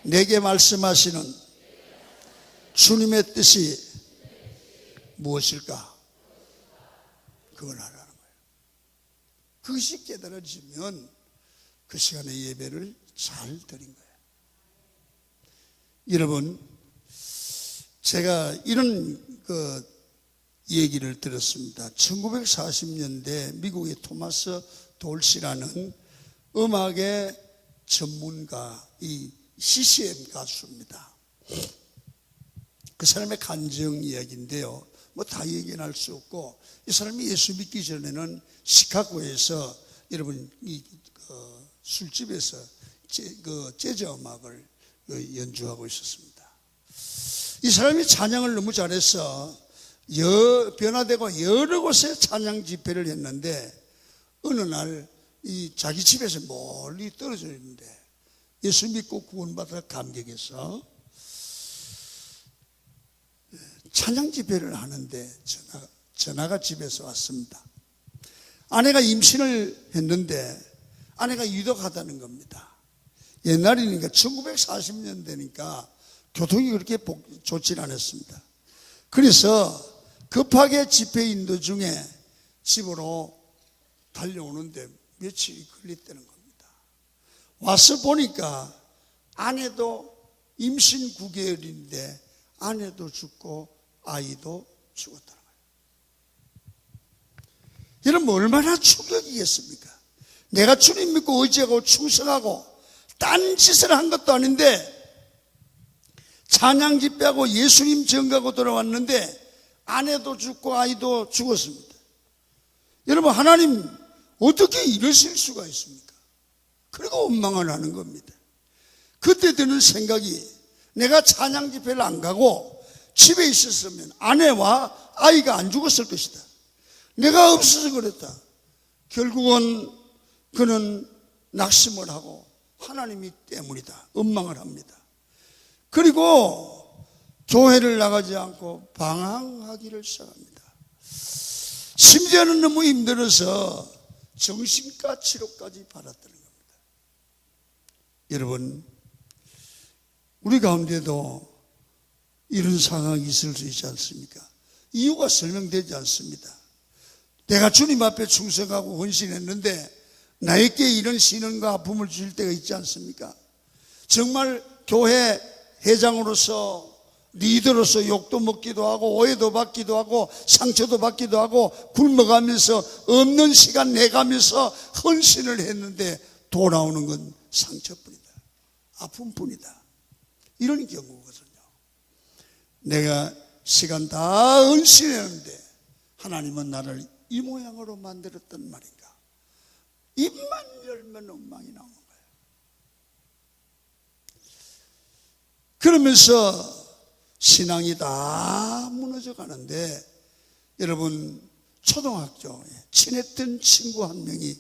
내게 말씀하시는 주님의 뜻이 무엇일까? 그걸 알아가는 거예요. 그것이 깨달아지면 그 시간에 예배를 잘 드린 거예요. 여러분, 제가 이런 얘기를 들었습니다. 1940년대 미국의 토마스 돌시라는 음악의 전문가, 이 CCM 가수입니다. 그 사람의 간증 이야기인데요. 뭐 다 얘기는 할 수 없고, 이 사람이 예수 믿기 전에는 시카고에서 여러분 술집에서 재즈 음악을 연주하고 있었습니다. 이 사람이 찬양을 너무 잘해서 변화되고 여러 곳에 찬양 집회를 했는데, 어느 날 이 자기 집에서 멀리 떨어져 있는데 예수 믿고 구원받아 감격해서 찬양 집회를 하는데 전화가 집에서 왔습니다. 아내가 임신을 했는데 아내가 유독하다는 겁니다. 옛날이니까 1940년대니까 교통이 그렇게 좋지 않았습니다. 그래서 급하게 집회 인도 중에 집으로 달려오는데 며칠이 걸렸다는 겁니다. 와서 보니까 아내도 임신 9개월인데 아내도 죽고 아이도 죽었다는 거예요. 여러분, 얼마나 충격이겠습니까? 내가 주님 믿고 의지하고 충성하고 딴 짓을 한 것도 아닌데 찬양 집회하고 예수님 전가하고 돌아왔는데 아내도 죽고 아이도 죽었습니다. 여러분, 하나님 어떻게 이러실 수가 있습니까? 그리고 원망을 하는 겁니다. 그때 드는 생각이, 내가 찬양 집회를 안 가고 집에 있었으면 아내와 아이가 안 죽었을 것이다. 내가 없어서 그랬다. 결국은 그는 낙심을 하고 하나님이 때문이다, 원망을 합니다. 그리고 교회를 나가지 않고 방황하기를 시작합니다. 심지어는 너무 힘들어서 정신과 치료까지 받았다는 겁니다. 여러분, 우리 가운데도 이런 상황이 있을 수 있지 않습니까? 이유가 설명되지 않습니다. 내가 주님 앞에 충성하고 헌신했는데 나에게 이런 시련과 아픔을 주실 때가 있지 않습니까? 정말 교회 회장으로서 리더로서 욕도 먹기도 하고 오해도 받기도 하고 상처도 받기도 하고 굶어가면서 없는 시간 내가면서 헌신을 했는데 돌아오는 건 상처뿐이다, 아픔뿐이다, 이런 경우거든요. 내가 시간 다 헌신했는데 하나님은 나를 이 모양으로 만들었단 말인가? 입만 열면 엉망이 나오는 거예요. 그러면서 신앙이 다 무너져 가는데, 여러분, 초등학교에 친했던 친구 한 명이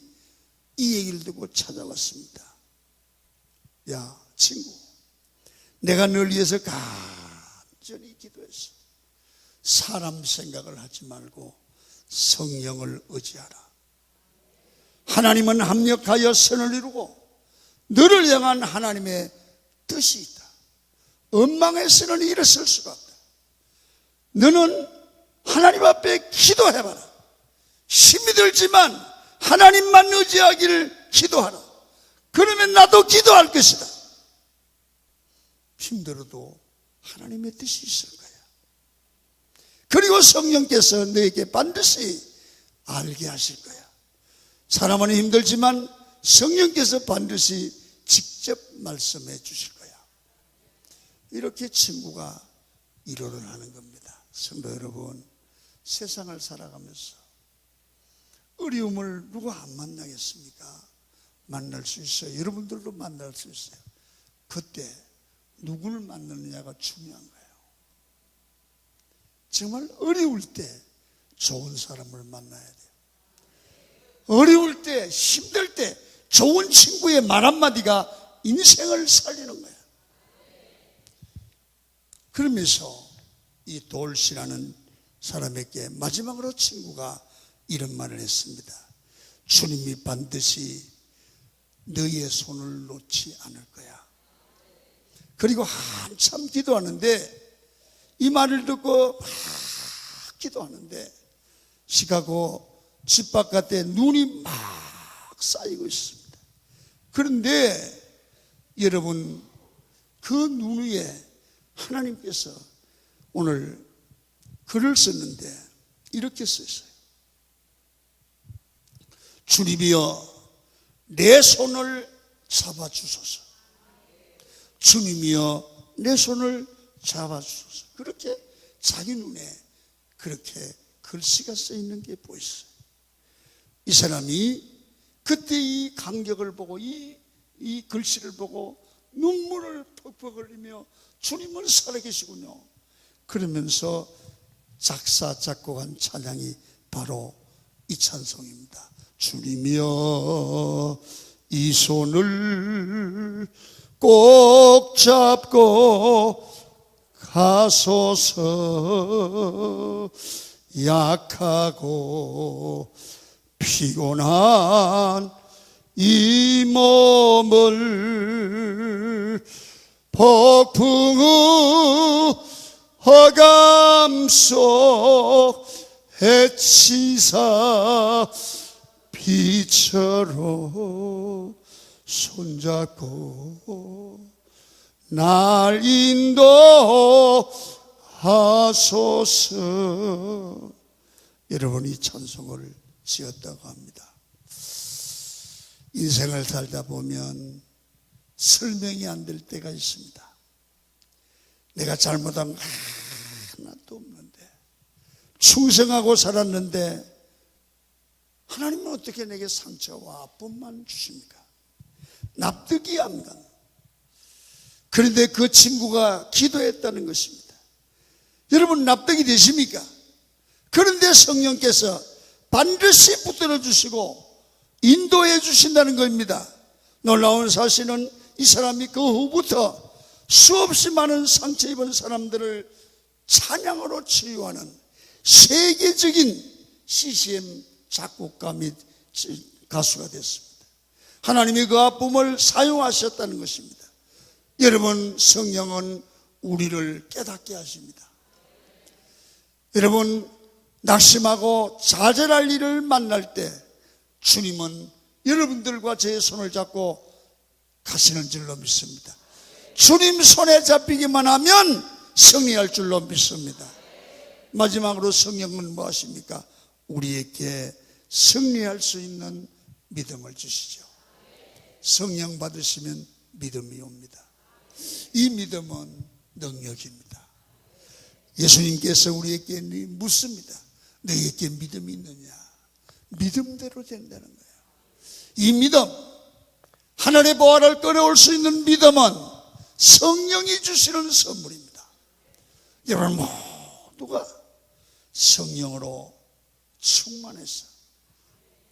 이 얘기를 듣고 찾아왔습니다. 야, 친구, 내가 널 위해서 간절히 기도했어. 사람 생각을 하지 말고 성령을 의지하라. 하나님은 합력하여 선을 이루고 너를 향한 하나님의 뜻이 있다. 엉망에서는 일어설 수가 없다. 너는 하나님 앞에 기도해봐라. 힘이 들지만 하나님만 의지하기를 기도하라. 그러면 나도 기도할 것이다. 힘들어도 하나님의 뜻이 있을 거야. 그리고 성령께서 너에게 반드시 알게 하실 거야. 사람은 힘들지만 성령께서 반드시 직접 말씀해 주실 거야. 이렇게 친구가 위로를 하는 겁니다. 성도 여러분, 세상을 살아가면서 어려움을 누가 안 만나겠습니까? 만날 수 있어요. 여러분들도 만날 수 있어요. 그때 누구를 만나느냐가 중요한 거예요. 정말 어려울 때 좋은 사람을 만나야 돼요. 어려울 때, 힘들 때 좋은 친구의 말 한마디가 인생을 살리는 거예요. 그러면서 이 돌씨라는 사람에게 마지막으로 친구가 이런 말을 했습니다. 주님이 반드시 너의 손을 놓지 않을 거야. 그리고 한참 기도하는데, 이 말을 듣고 막 기도하는데 시카고 집 바깥에 눈이 막 쌓이고 있습니다. 그런데 여러분, 그 눈 위에 하나님께서 오늘 글을 썼는데 이렇게 써 있어요. 주님이여 내 손을 잡아주소서. 주님이여 내 손을 잡아주소서. 그렇게 자기 눈에 그렇게 글씨가 써 있는 게 보였어요. 이 사람이 그때 이 간격을 보고 이 글씨를 보고 눈물을 퍽퍽 흘리며 주님은 살아계시군요 그러면서 작사 작곡한 찬양이 바로 이 찬송입니다. 주님이여 이 손을 꼭 잡고 가소서. 약하고 피곤한 이 몸을 폭풍의 허감 속 해치사 빛처럼 손잡고 날 인도하소서. 여러분, 이 찬송을 지었다고 합니다. 인생을 살다 보면 설명이 안 될 때가 있습니다. 내가 잘못한 거 하나도 없는데, 충성하고 살았는데 하나님은 어떻게 내게 상처와 아픔만 주십니까? 납득이 안 가는. 그런데 그 친구가 기도했다는 것입니다. 여러분, 납득이 되십니까? 그런데 성령께서 반드시 붙들어 주시고 인도해 주신다는 겁니다. 놀라운 사실은 이 사람이 그 후부터 수없이 많은 상처 입은 사람들을 찬양으로 치유하는 세계적인 CCM 작곡가 및 가수가 됐습니다. 하나님이 그 아픔을 사용하셨다는 것입니다. 여러분, 성령은 우리를 깨닫게 하십니다. 여러분, 낙심하고 좌절할 일을 만날 때 주님은 여러분들과 제 손을 잡고 가시는 줄로 믿습니다. 주님 손에 잡히기만 하면 승리할 줄로 믿습니다. 마지막으로 성령은 뭐 하십니까? 우리에게 승리할 수 있는 믿음을 주시죠. 성령 받으시면 믿음이 옵니다. 이 믿음은 능력입니다. 예수님께서 우리에게 묻습니다. 너에게 믿음이 있느냐? 믿음대로 된다는 거예요. 이 믿음, 하늘의 보화를 끌어올 수 있는 믿음은 성령이 주시는 선물입니다. 여러분 모두가 성령으로 충만해서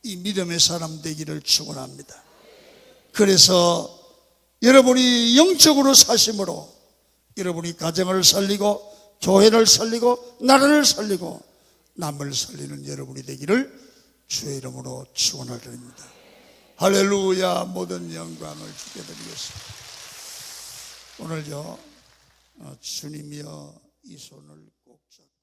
이 믿음의 사람 되기를 축원합니다. 그래서 여러분이 영적으로 사심으로 여러분이 가정을 살리고 교회를 살리고 나라를 살리고 남을 살리는 여러분이 되기를 주의 이름으로 축원드립니다. 할렐루야. 모든 영광을 주께 드리겠습니다. 오늘요 주님이여 이 손을 꼭 잡고